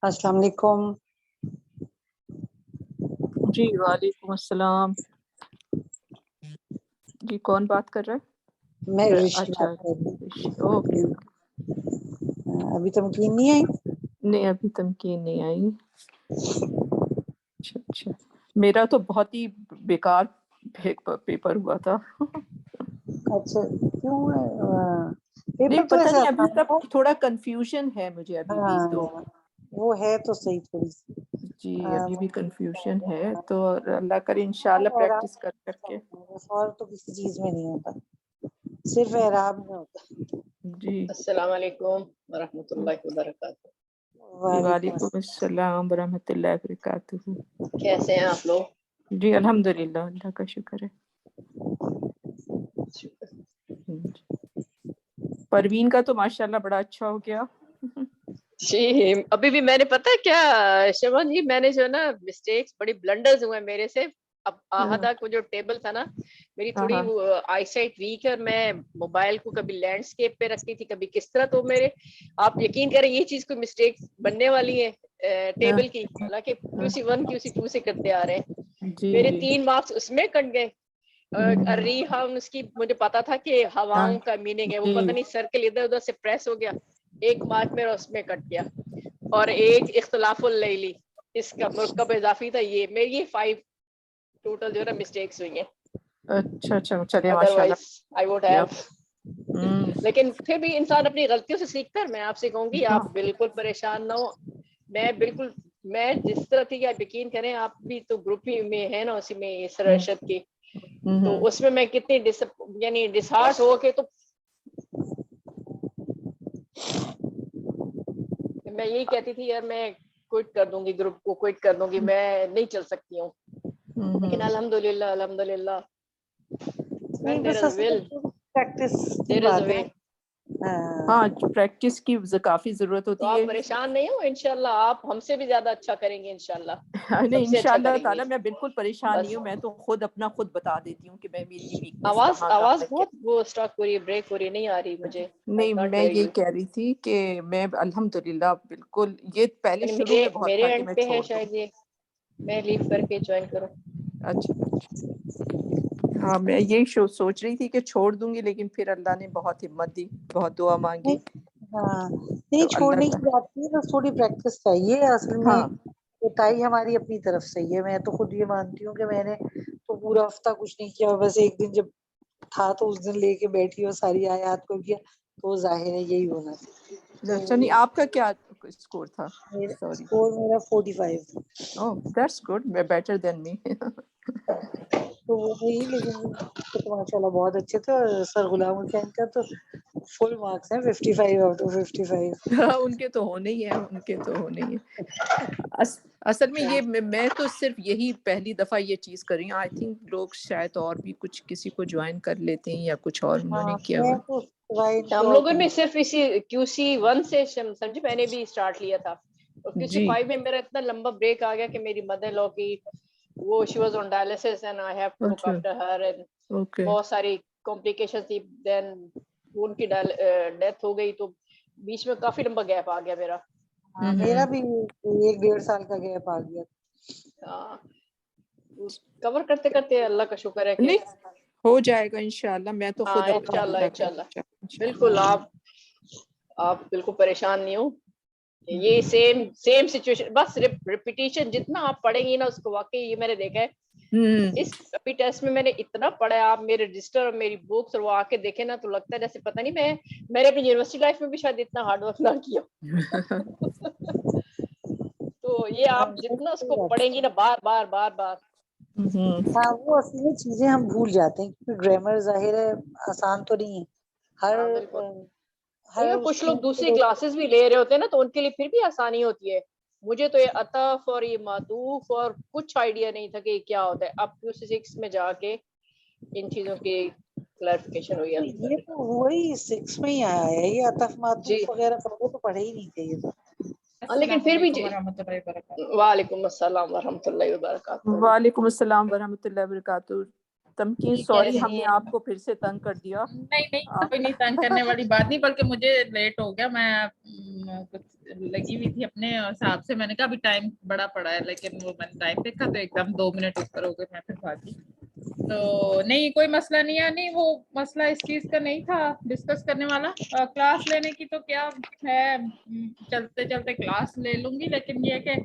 السلام علیکم. جی وعلیکم السلام. جی کون بات کر رہا ہے؟ میں رشی اچھا بات کر رہی اوکے. ہوں. ابھی تمکین نہیں آئی؟ نہیں ابھی تمکین نہیں آئی. اچھا میرا تو بہت ہی بیکار پیپر ہوا تھا. اچھا کیوں؟ نہیں پیپر تو پتہ ایسے نہیں ابھی آسان تک تھا. تھوڑا کنفیوژن ہے مجھے ابھی بھی تو. ہاں وہ ہے تو صحیح تھوڑی سی. جی ابھی بھی کنفیوژن ہے تو اللہ کرے انشاءاللہ پریکٹس کر کے. اور تو کسی چیز میں نہیں ہوتا, صرف اعراب میں ہوتا. جی السلام علیکم ورحمۃ اللہ وبرکاتہ. جی وعلیکم السلام ورحمۃ اللہ وبرکاتہ. کیسے ہیں آپ لوگ؟ جی الحمدللہ اللہ کا شکر ہے. پروین کا تو ماشاءاللہ بڑا اچھا ہو گیا. جی ابھی بھی میں نے پتا ہے کیا شمن جی, میں نے جو نا مسٹیکس بڑی بلنڈرز ہوئے میرے سے. اب آہدہ کو جو ٹیبل تھا نا, میری تھوڑی آئی سائٹ ویک ہے اور میں موبائل کو کبھی لینڈسکیپ پہ رکھتی تھی کبھی کس طرح. تو میرے آپ یقین کریں یہ چیز کوئی مسٹیک بننے والی ہے ٹیبل کی, حالانکہ QC1 QC2 سے کرتے آ رہے ہیں. جی میرے جی 3 مارکس اس میں کٹ گئے. ری ہم اس کی مجھے پتا تھا کہ ہواؤں کا میننگ ہے, وہ پتہ نہیں سرکل ادھر ادھر سے پریس ہو گیا, 1 مارک میرا اس میں کٹ گیا. اور ایک اختلاف اللیلی اس کا مرکب اضافی تھا. یہ میری 5 ٹوٹل جو ہے نا مسٹیکس ہوئی ہیں. اچھا چلے ماشاءاللہ. Otherwise I would have. لیکن پھر بھی انسان اپنی غلطیوں سے سیکھتا ہے. میں آپ سے کہوں گی آپ بالکل پریشان نہ ہو. میں جس طرح تھی کہ آپ یقین کریں, آپ بھی تو گروپ ہی میں ہے نا اسی میں اسر ارشد کی, تو اس میں میں کتنی یعنی ڈسہارٹ ہو کے تو میں یہی کہتی تھی یار میں کوئٹ کر دوں گی, گروپ کو کوئٹ کر دوں گی, میں نہیں چل سکتی ہوں. لیکن الحمدللہ نہیں, when there بس is اصل will میں پریکٹس کی there is a بات ہے. way. ہاں پریکٹس کی کافی ضرورت تو ہوتی آپ ہے. پریشان نہیں ہو, انشاءاللہ آپ ہم سے بھی زیادہ اچھا کریں گے انشاءاللہ. نہیں سب سے اچھا انشاءاللہ کریں گے تعالیٰ میں بالکل پریشان نہیں بس. ہوں. میں تو خود بتا دیتی ہوں کہ میری ویکنیس کہاں آواز ہے. بہت وہ اسٹاک ہو رہی ہے, بریک ہو رہی ہے, نہیں آ رہی مجھے. I نہیں can't میں hear یہ you. کہہ رہی تھی کہ میں الحمدللہ بالکل, یہ پہلے یعنی شروع میں بہت میرے تھا کہ اینڈ میں پہ ہے چھوڑ دوں. شاید, یہ میں لیو کر کے جوائن کروں. اچھا ہاں میں یہی سوچ رہی تھی کہ چھوڑ دوں گی, لیکن پھر اللہ نے بہت ہمت دی, بہت دعا مانگی. ہاں نہیں تو چھوڑنے اللہ کی تعالیٰ بات نہیں, بس تھوڑی پریکٹس چاہیے اصل میں. ہاں کوتاہی ہماری اپنی طرف سے ہی ہے. میں تو خود یہ مانتی ہوں کہ میں نے تو پورا ہفتہ کچھ نہیں کیا, بس ایک دن جب تھا تو اس دن لے کے بیٹھی اور ساری آیات کو کیا, تو ظاہر ہے یہی ہونا تھا. اچھا نہیں آپ کا کیا اسکور تھا؟ سوری. اسکور میرا 45. اوہ دیٹس گڈ, بیٹر دین می. تو وہ وہی, لیکن تو ماشاء اللہ بہت اچھے تھے. اور سر غلام حسین کا تو فل مارکس ہیں, 55 آؤٹ آف 55. ان کے تو ہونے ہی ہیں, ان کے تو ہونے ہی ہیں. اصل میں یہ میں تو صرف یہی پہلی دفعہ یہ چیز کر رہی ہوں. آئی تھنک لوگ شاید اور بھی کچھ کسی کو جوائن کر لیتے ہیں یا کچھ اور انہوں نے ہاں کیا میں ہوا. تو ان ہم کو اور لوگوں نے صرف اسی QC1 سے سمجھے میں نے بھی اسٹارٹ لیا تھا, اور جی QC5 میں میرا اتنا لمبا بریک آ گیا کہ میری مدر لو کی وہ she was on dialysis and I have to look اچھا آفٹر ہر, اینڈ اوکے بہت ساری کمپلیکیشن تھی. دین ان کی ڈیتھ ہو گئی, تو بیچ میں کافی لمبا گیپ آ گیا میرا. میرا بھی 1-1.5 سال کا گیپ آ گیا. ہاں کور کرتے کرتے اللہ کا شکر ہے کہ نہیں ہو جائے گا انشاءاللہ. میں تو ہاں خود اپنا انشاءاللہ اللہ انشاءاللہ کا بالکل. آپ بالکل پریشان نہیں ہو. یہ سیم سچویشن, بس ریپیٹیشن جتنا آپ پڑھیں گی نا اس کو, واقعی یہ میں نے دیکھا ہے. اس ابھی ٹیسٹ میں نے اتنا پڑھا ہے, آپ میرے رجسٹر اور میری بکس اور وہ آ کے دیکھیں نا تو لگتا ہے جیسے پتہ نہیں میں نے اپنی یونیورسٹی لائف میں بھی شاید اتنا ہارڈ ورک نہ کیا. تو یہ آپ جتنا اس کو پڑھیں گی نا بار بار بار بار. ہاں وہ اصل میں چیزیں ہم بھول جاتے ہیں, کیونکہ گرامر ظاہر ہے آسان تو نہیں ہے. ہاں بالکل. ہر کچھ لوگ چیز دوسری کو کلاسز بھی لے رہے ہوتے ہیں نا, تو ان کے لیے پھر بھی آسانی ہوتی ہے. مجھے تو یہ عطف اور یہ معطوف اور کچھ آئیڈیا نہیں تھا کہ یہ کیا ہوتا ہے. اب QC6 میں جا کے ان چیزوں کی کلیریفیکیشن ہوئی ہے. یہ تو وہی 6 میں ہی آیا ہے, یہ عطف جی معطوف وغیرہ وہ تو پڑھے ہی نہیں تھے یہ تو. لیکن پھر بھی وعلیکم السلام ورحمۃ اللہ وبرکاتہ. وعلیکم السلام ورحمۃ اللہ وبرکاتہ. تمکین سوری ہم نے آپ کو پھر سے تنگ کر دیا. نہیں کوئی نہیں تنگ کرنے والی بات نہیں, بلکہ مجھے لیٹ ہو گیا. कुछ लगी हुई थी अपने हिसाब से, मैंने कहा अभी टाइम बड़ा पड़ा है, लेकिन वो मैंने टाइम देखा तो एकदम 2 मिनट ऊपर हो गए, मैं फिर भागी। तो नहीं कोई मसला नहीं है, नहीं वो मसला इस चीज का नहीं था डिस्कस करने वाला। क्लास लेने की तो क्या है, चलते चलते क्लास ले लूंगी, लेकिन ये कि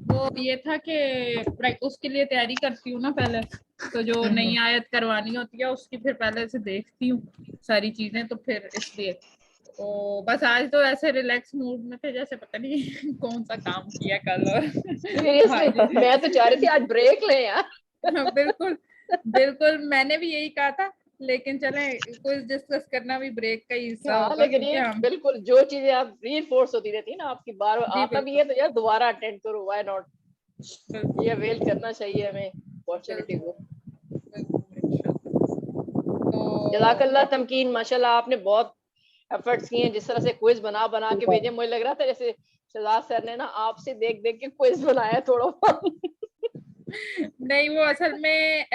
वो ये था कि उसके लिए तैयारी करती हूँ ना पहले, तो जो नई आयत करवानी होती है उसकी फिर पहले से देखती हूँ सारी चीजें, तो फिर इसलिए तो बस आज तो ऐसे रिलैक्स मूड में थे जैसे पता नहीं कौन सा काम किया कल। और सीरियसली मैं तो चाह रही थी आज ब्रेक लें यार। बिल्कुल बिल्कुल, मैंने भी यही कहा था, लेकिन चले कुछ डिस्कस करना भी ब्रेक का ही हिस्सा होगा, लेकिन क्योंकि ये हम बिल्कुल जो चीजें आप रीइंफोर्स होती रहती है ना आपकी, बार जी आता भी है तो यार दोबारा अटेंड करो, व्हाई नॉट, ये अवेल करना चाहिए हमें अपॉर्चुनिटी को। जज़ाकल्लाह तमकीन, माशाल्लाह आपने बहुत एफर्ट्स किए हैं, जिस तरह से क्विज बना बना के भेजे, मुझे लग रहा था जैसे शहजाद सर ने ना आपसे देख देख के क्विज बनाया थोड़ा। नहीं वो असल में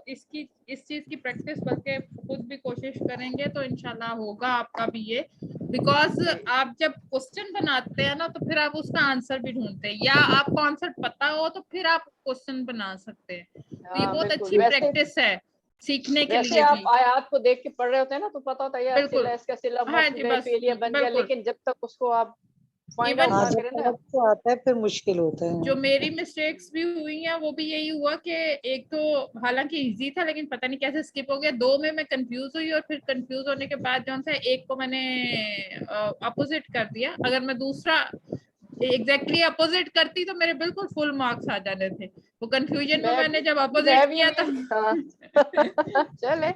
इसकी इस चीज की प्रैक्टिस बल्कि खुद भी कोशिश करेंगे तो इंशाल्लाह होगा आपका भी ये, बिकॉज आप जब क्वेश्चन बनाते हैं ना तो फिर आप उसका आंसर भी ढूंढते हैं, या आपको आंसर पता हो तो फिर आप क्वेश्चन बना सकते हैं, तो ये बहुत अच्छी प्रैक्टिस है सीखने के लिए आप भी। आयत को देख के पढ़ रहे होते हैं ना तो पता होता है यार बिल्कुल इसका सिला हाँ जी, बस फेलियर बन गया, लेकिन जब तक उसको आप फाइंड इवन आउट ना करें ना तो आता है फिर मुश्किल होता है। जो मेरी मिस्टेक्स भी हुई हैं वो भी यही हुआ कि एक तो हालांकि इजी था लेकिन पता नहीं कैसे स्किप हो गया, 2 में मैं कंफ्यूज हुई और फिर कंफ्यूज होने के बाद जो है एक को मैंने अपोजिट कर दिया, अगर मैं दूसरा एग्जैक्टली अपोजिट करती तो मेरे बिल्कुल फुल मार्क्स आ जाने थे, वो कंफ्यूजन में मैंने जब अपोजिट किया था। चले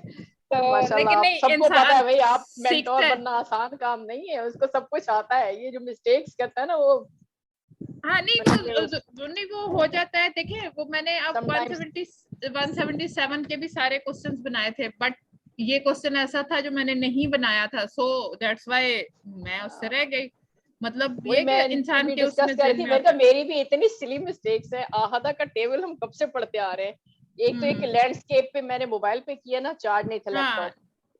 लेकिन नहीं सबको पता है भाई, आप मेंटोर सीखता है। बनना आसान काम नहीं है, उसको सब कुछ आता है, ये जो मिस्टेक्स करता है ना वो हाँ नहीं वो हो जाता है, देखिए वो मैंने अब 177 के भी सारे क्वेश्चंस बनाए थे, बट ये क्वेश्चन ऐसा था जो मैंने नहीं बनाया था, सो दैट्स व्हाई मैं उससे रह गई, मतलब ये कि इंसान के उसमें मेरी भी इतनी सिली मिस्टेक्स है। आहदा का टेबल हम कब से पढ़ते आ रहे हैं, एक तो एक लैंडस्केप पे मैंने मोबाइल पे किया ना, चार्ज नहीं था लैपटॉप,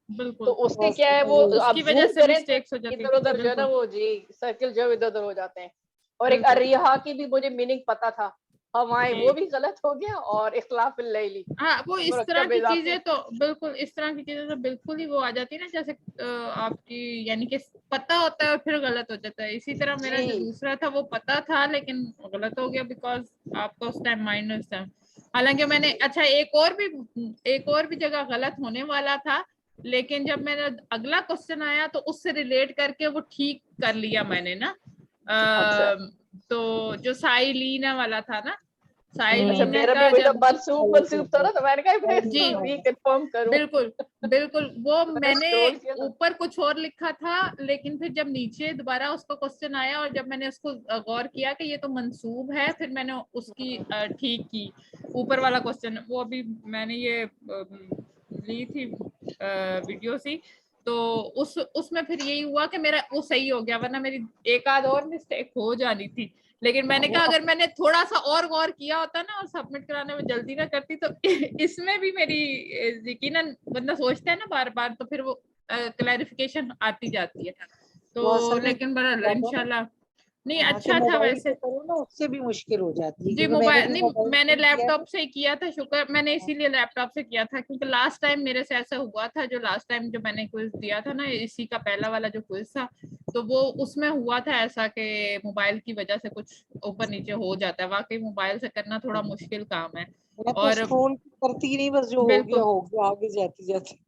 बिल्कुल तो उसके क्या है वो उसकी वजह से मिस्टेक्स हो जाती है, इधर उधर जो है ना वो जी सर्किल जो इधर उधर हो जाते हैं। और एक अर्रिहा की भी मुझे मीनिंग पता था, हमारे वो भी गलत हो गया, और इख्लाफ लैली, हाँ वो इस तरह की चीजें तो बिल्कुल इस तरह की चीजें तो बिल्कुल ही वो आ जाती है ना, जैसे आपकी यानी कि पता होता है और फिर गलत हो जाता है, इसी तरह मेरा जो दूसरा था वो पता था लेकिन गलत हो गया बिकॉज आपका उस टाइम माइनस था, हालांकि मैंने अच्छा एक और भी जगह गलत होने वाला था, लेकिन जब मेरा अगला क्वेश्चन आया तो उससे रिलेट करके वो ठीक कर लिया मैंने ना। तो जो साइलीना वाला था ना, साइलीना का जब मंसूब था ना, तो मैंने कहा जी कंफर्म करूं, बिल्कुल वो मैंने ऊपर कुछ और लिखा था, लेकिन फिर जब नीचे दोबारा उसको क्वेश्चन आया और जब मैंने उसको गौर किया कि ये तो मंसूब है, फिर मैंने उसकी ठीक की ऊपर वाला क्वेश्चन, वो अभी मैंने ये ली थी वीडियो सी, तो उसमें फिर यही हुआ कि मेरा वो सही हो गया, वरना मेरी एक आध और मिस्टेक हो जानी थी, लेकिन मैंने कहा अगर मैंने थोड़ा सा और गौर किया होता ना और सबमिट कराने में जल्दी ना करती तो इसमें भी मेरी यकीनन बंदा सोचता है ना बार बार, तो फिर वो क्लैरिफिकेशन आती जाती है, तो लेकिन बड़ा इंशाल्लाह नहीं अच्छा था वैसे करो ना उससे भी मुश्किल हो जाती है जी। मोबाइल नहीं मैंने लैपटॉप से किया था, शुक्र मैंने इसीलिए लैपटॉप से किया था क्योंकि लास्ट टाइम मेरे से ऐसा हुआ था, जो लास्ट टाइम जो मैंने क्विज दिया था ना, इसी का पहला वाला जो क्विज था, तो वो उसमें हुआ था ऐसा कि मोबाइल की वजह से कुछ ऊपर नीचे हो जाता है, वाकई मोबाइल से करना थोड़ा मुश्किल काम है, और स्क्रॉल करती नहीं, बस जो हो गया आगे जाती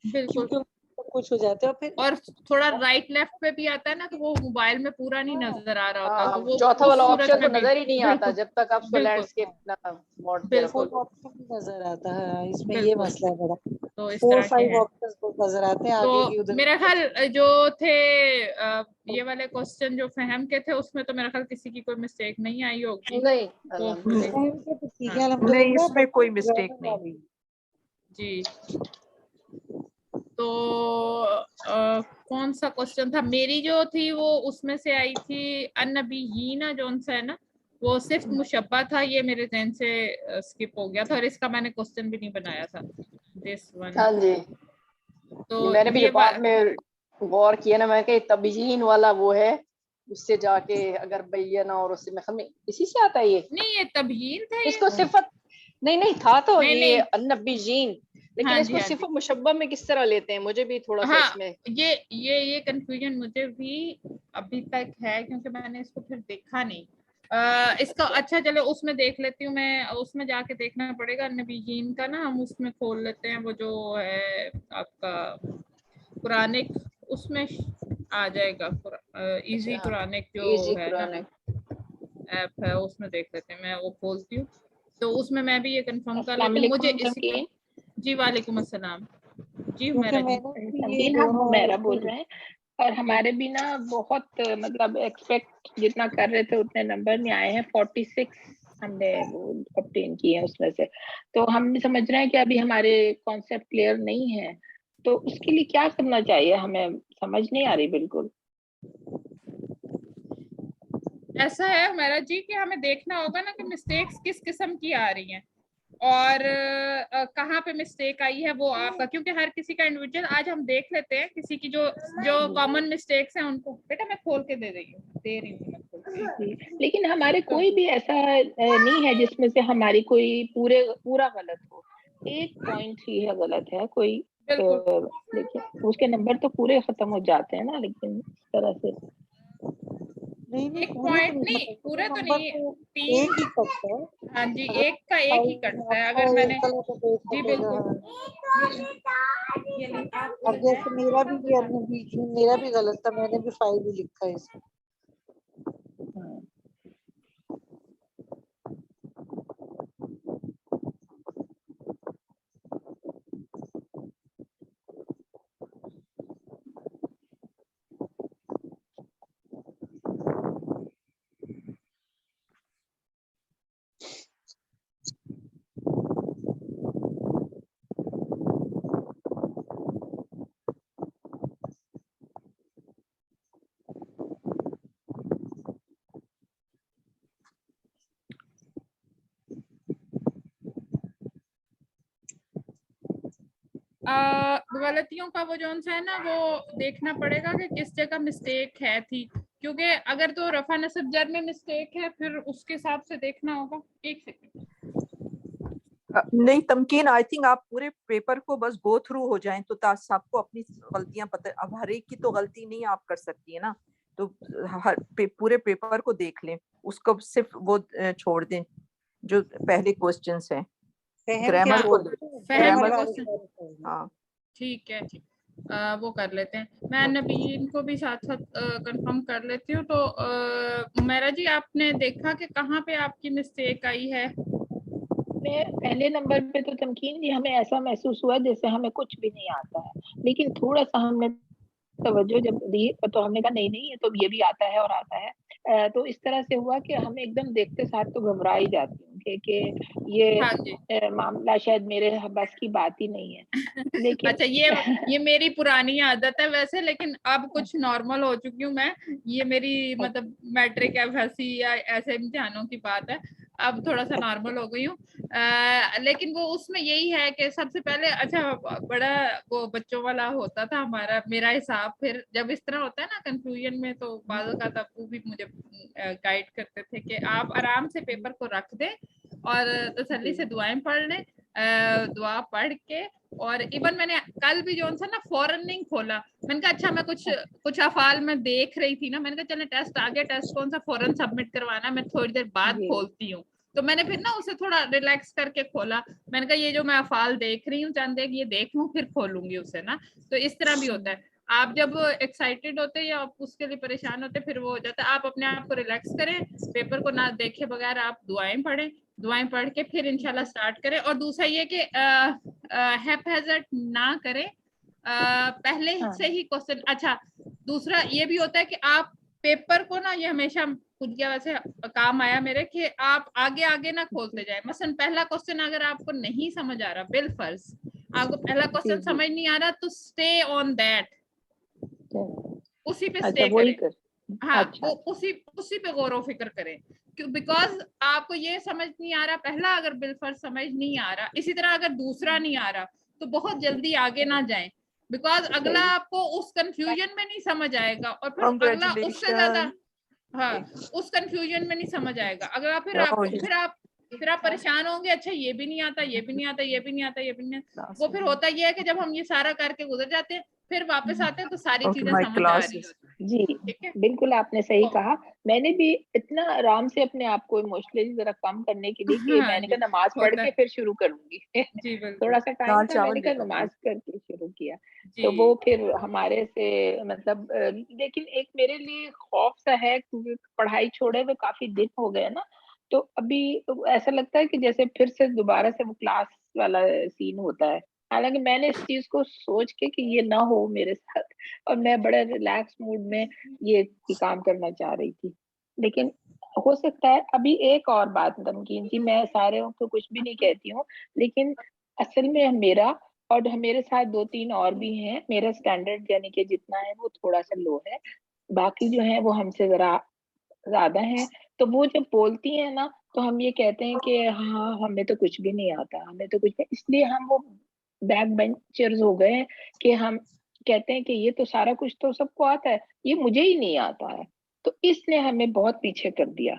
बिल्कुल कुछ हो जाता है, फिर और थोड़ा राइट लेफ्ट पे भी आता है ना, तो वो मोबाइल में पूरा नहीं नजर आ रहा होता, तो वो चौथा वाला ऑप्शन तो नजर ही नहीं आता जब तक आप लैंडस्केप ना मोड पे रखो, ऑप्शन नजर आता है, इसमें ये मसला है बड़ा, तो इस 4-5 ऑप्शंस तो नजर आते हैं आगे की, उधर मेरा ख्याल जो थे ये वाले क्वेश्चन जो फहम के थे उसमें तो मेरा ख्याल किसी की कोई मिस्टेक नहीं आई होगी, नहीं इसमें कोई मिस्टेक नहीं जी। तो कौन सा क्वेश्चन था, मेरी जो थी वो उसमें से आई थी अन्नबीयीना जोन सा है ना, वो सिर्फ मुशब्बा था, ये मेरे ज़हन से स्किप हो गया था, और इसका मैंने क्वेश्चन भी नहीं बनाया था दिस वन। हाँ जी, तो मैंने भी बाद में गौर किया ना, मैं कहा तबयीन वाला वो है उससे जाके अगर बैना और उससे मैं इसी से आता है ये नहीं ये तबयीन था, इसको सिफत नहीं था तो नहीं, ये अन्नबीजीन, लेकिन हाँ जी, इसको हाँ जी। सिफत मुशब्बा में किस तरह लेते हैं, मुझे भी थोड़ा सा हाँ इसमें ये कंफ्यूजन मुझे भी अभी तक है, क्योंकि मैंने इसको फिर देखा नहीं। इसका अच्छा चलो उसमें देख लेती हूँ मैं, उसमें जाके देखना पड़ेगा नबीजीन का ना, हम उसमें खोल लेते हैं वो जो है आपका कुरानिक, उसमें आ जाएगा इजी अच्छा, कुरानिक जो इजी है ना कुरानिक ऐप है, उसमें देख लेते हैं। मैं वो खोलती हूँ तो उसमें मैं भी ये कंफर्म कर अस्सलाम लेती हूँ मुझे वालेकुम इसी तमकीन। जी वालेकुम अस्सलाम जी क्योंकि हुमैरा जी। मैंने भी ये तमकीन हम दोनों हुमैरा बोल रहे हैं, और जी हमारे भी ना बहुत मतलब एक्सपेक्ट जितना कर रहे थे उतने नंबर नहीं आए हैं। 46 हमने वो ऑब्टेन किए हैं उसमें से। तो हम समझ रहे हैं कि अभी हमारे कॉन्सेप्ट क्लियर नहीं है, तो उसके लिए क्या करना चाहिए, हमें समझ नहीं आ रही बिल्कुल। ऐसा है हुमैरा जी कि हमें देखना होगा ना कि मिस्टेक्स किस किस्म की आ रही हैं और कहाँ पे मिस्टेक आई है वो आपका, क्योंकि हर किसी का इंडिविजुअल। आज हम देख लेते हैं किसी की जो कॉमन मिस्टेक्स हैं उनको। बेटा मैं खोल के दे रही हूँ मैं खोल के। जी, लेकिन हमारे कोई भी ऐसा नहीं है जिसमें से हमारी कोई पूरा गलत हो। एक पॉइंट ही है गलत है कोई, बिल्कुल लेकिन उसके नंबर तो पूरे खत्म हो जाते हैं ना, लेकिन इस तरह से नहीं एक पूरे तो पॉइंट नहीं नहीं, खत्म, पूरे तो नंबर नहीं, तो तीन। एक ही कटता है। हाँ जी, अगर एक का एक ही कटता है अगर मैंने जी बिल्कुल। अब जैसे मेरा भी ये बीच में मेरा भी गलत था, मैंने भी 5 ही लिखा है इसमें। गलतियों का वो जो सा है ना वो देखना पड़ेगा कि किस जगह मिस्टेक है थी, क्योंकि अगर तो रफा नसब जर में मिस्टेक है फिर उसके हिसाब से देखना होगा। एक सेकंड। नहीं तमकीन, आई थिंक आप पूरे पेपर को बस गो थ्रू हो जाएं तो आपको अपनी गलतियां पता। अब हर एक की तो गलती नहीं आप कर सकती है ना, तो पूरे पेपर को देख लें, उसको सिर्फ वो छोड़ दें जो पहले क्वेश्चंस हैं, ग्रामर को ग्रामर ग्रामर। हाँ ठीक है, वो कर लेते हैं। मैं नबीन को भी साथ साथ कंफर्म कर लेती हूँ। तो मेरा जी आपने देखा कि कहाँ पे आपकी मिस्टेक आई है? में पहले नंबर पे तो तमकीन जी हमें ऐसा महसूस हुआ जैसे हमें कुछ भी नहीं आता है, लेकिन थोड़ा सा हमने तवज्जो जब दी तो हमने कहा नहीं ये तो ये भी आता है और आता है। तो इस तरह से हुआ कि हम एकदम देखते साथ तो घबरा ही जाती हूँ कि ये हाँ जी। मामला शायद मेरे बस की बात ही नहीं है। लेकिन अच्छा ये मेरी पुरानी आदत है वैसे, लेकिन अब कुछ नॉर्मल हो चुकी हूँ मैं। ये मेरी मतलब मैट्रिक एफएससी या ऐसे इम्तिहानों की बात है, अब थोड़ा सा नॉर्मल हो गई हूँ। लेकिन वो उसमें यही है कि सबसे पहले अच्छा बड़ा वो बच्चों वाला होता था मेरा हिसाब। फिर जब इस तरह होता है ना कंफ्यूजन में, तो बाज़ औक़ात वो भी मुझे गाइड करते थे कि आप आराम से पेपर को रख दें और तसल्ली से दुआएं पढ़ लें। दुआ पढ़ के, और इवन मैंने कल भी जो ना फौरन नहीं खोला। मैंने कहा अच्छा मैं कुछ अफाल में देख रही थी ना, मैंने कहा चले टेस्ट आ गया, टेस्ट कौन सा फौरन सबमिट करवाना, मैं थोड़ी देर बाद खोलती हूँ। तो मैंने फिर ना उसे थोड़ा रिलैक्स करके खोला। मैंने कहा ये जो मैं अफाल देख रही हूँ चंद एक ये देख लूँ फिर खोलूंगी उसे ना। तो इस तरह भी होता है, आप जब एक्साइटेड होते हैं या आप उसके लिए परेशान होते हैं फिर वो हो जाता है। आप अपने आप को रिलैक्स करें, पेपर को ना देखे बगैर आप दुआएं पढ़ें, दुआएं पढ़ के फिर इंशाल्लाह स्टार्ट करें। और दूसरा ये कि हैपहैज़र्ड ना करें, पहले से ही क्वेश्चन। अच्छा दूसरा ये भी होता है कि आप पेपर को ना, ये हमेशा खुद क्या वैसे काम आया मेरे, कि आप आगे आगे ना खोलते जाए। मसलन पहला क्वेश्चन अगर आपको नहीं समझ आ रहा, बिलफर्ज आपको पहला क्वेश्चन समझ नहीं आ रहा, तो स्टे ऑन दैट, उसी पे स्टे करें। हाँ अच्छा। वो उसी पे गौर व फिक्र करें, बिकॉज आपको ये समझ नहीं आ रहा पहला, अगर बिलफर्ज समझ नहीं आ रहा, इसी तरह अगर दूसरा नहीं आ रहा तो बहुत जल्दी आगे ना जाएं, बिकॉज अगला आपको उस कंफ्यूजन में नहीं समझ आएगा और फिर अगला उससे ज्यादा हाँ, उस कंफ्यूजन में नहीं समझ आएगा। अगर आप फिर आप परेशान होंगे, अच्छा ये भी नहीं आता, ये भी नहीं आता, ये भी नहीं आता, ये भी नहीं आता। वो फिर होता ये है कि जब हम ये सारा करके गुजर जाते हैं, फिर वापस आते हैं तो सारी चीजें समझ आ रही होती जी हैं। ठीक है, बिल्कुल आपने सही कहा। मैंने भी इतना आराम से अपने आप को इमोशनली जरा कम करने के लिए कि हाँ मैंने जी, कहा नमाज पढ़ होता के है फिर शुरू करूंगी जी, बिल्कुल थोड़ा सा टाइम था, मैंने कहा नमाज करके शुरू किया। तो वो जी। फिर हमारे से मतलब लेकिन एक मेरे लिए खौफ सा है क्योंकि पढ़ाई छोड़े हुए काफी दिन हो गए ना, तो अभी ऐसा लगता है कि जैसे फिर से दोबारा से वो क्लास वाला सीन होता है। हालांकि मैंने इस चीज को सोच के कि ये ना हो मेरे साथ, और मैं बड़े रिलैक्स मूड में ये काम करना चाह रही थी, लेकिन हो सकता है। अभी एक और बात तमकीन जी, मैं सारे को कुछ भी नहीं कहती हूँ, लेकिन असल में मेरा और मेरे साथ 2-3 और भी हैं, मेरा स्टैंडर्ड यानी कि जितना है वो थोड़ा सा लो है, बाकी जो है वो हमसे जरा ज्यादा है। तो वो जब बोलती है ना तो हम ये कहते हैं कि हाँ हमें तो कुछ भी नहीं आता, हमें तो कुछ नहीं, इसलिए हम वो बैक बेंचर्स हो गए हैं कि हम कहते हैं कि ये तो सारा कुछ तो सबको आता है, ये मुझे ही नहीं आता है, तो इसने हमें बहुत पीछे कर दिया।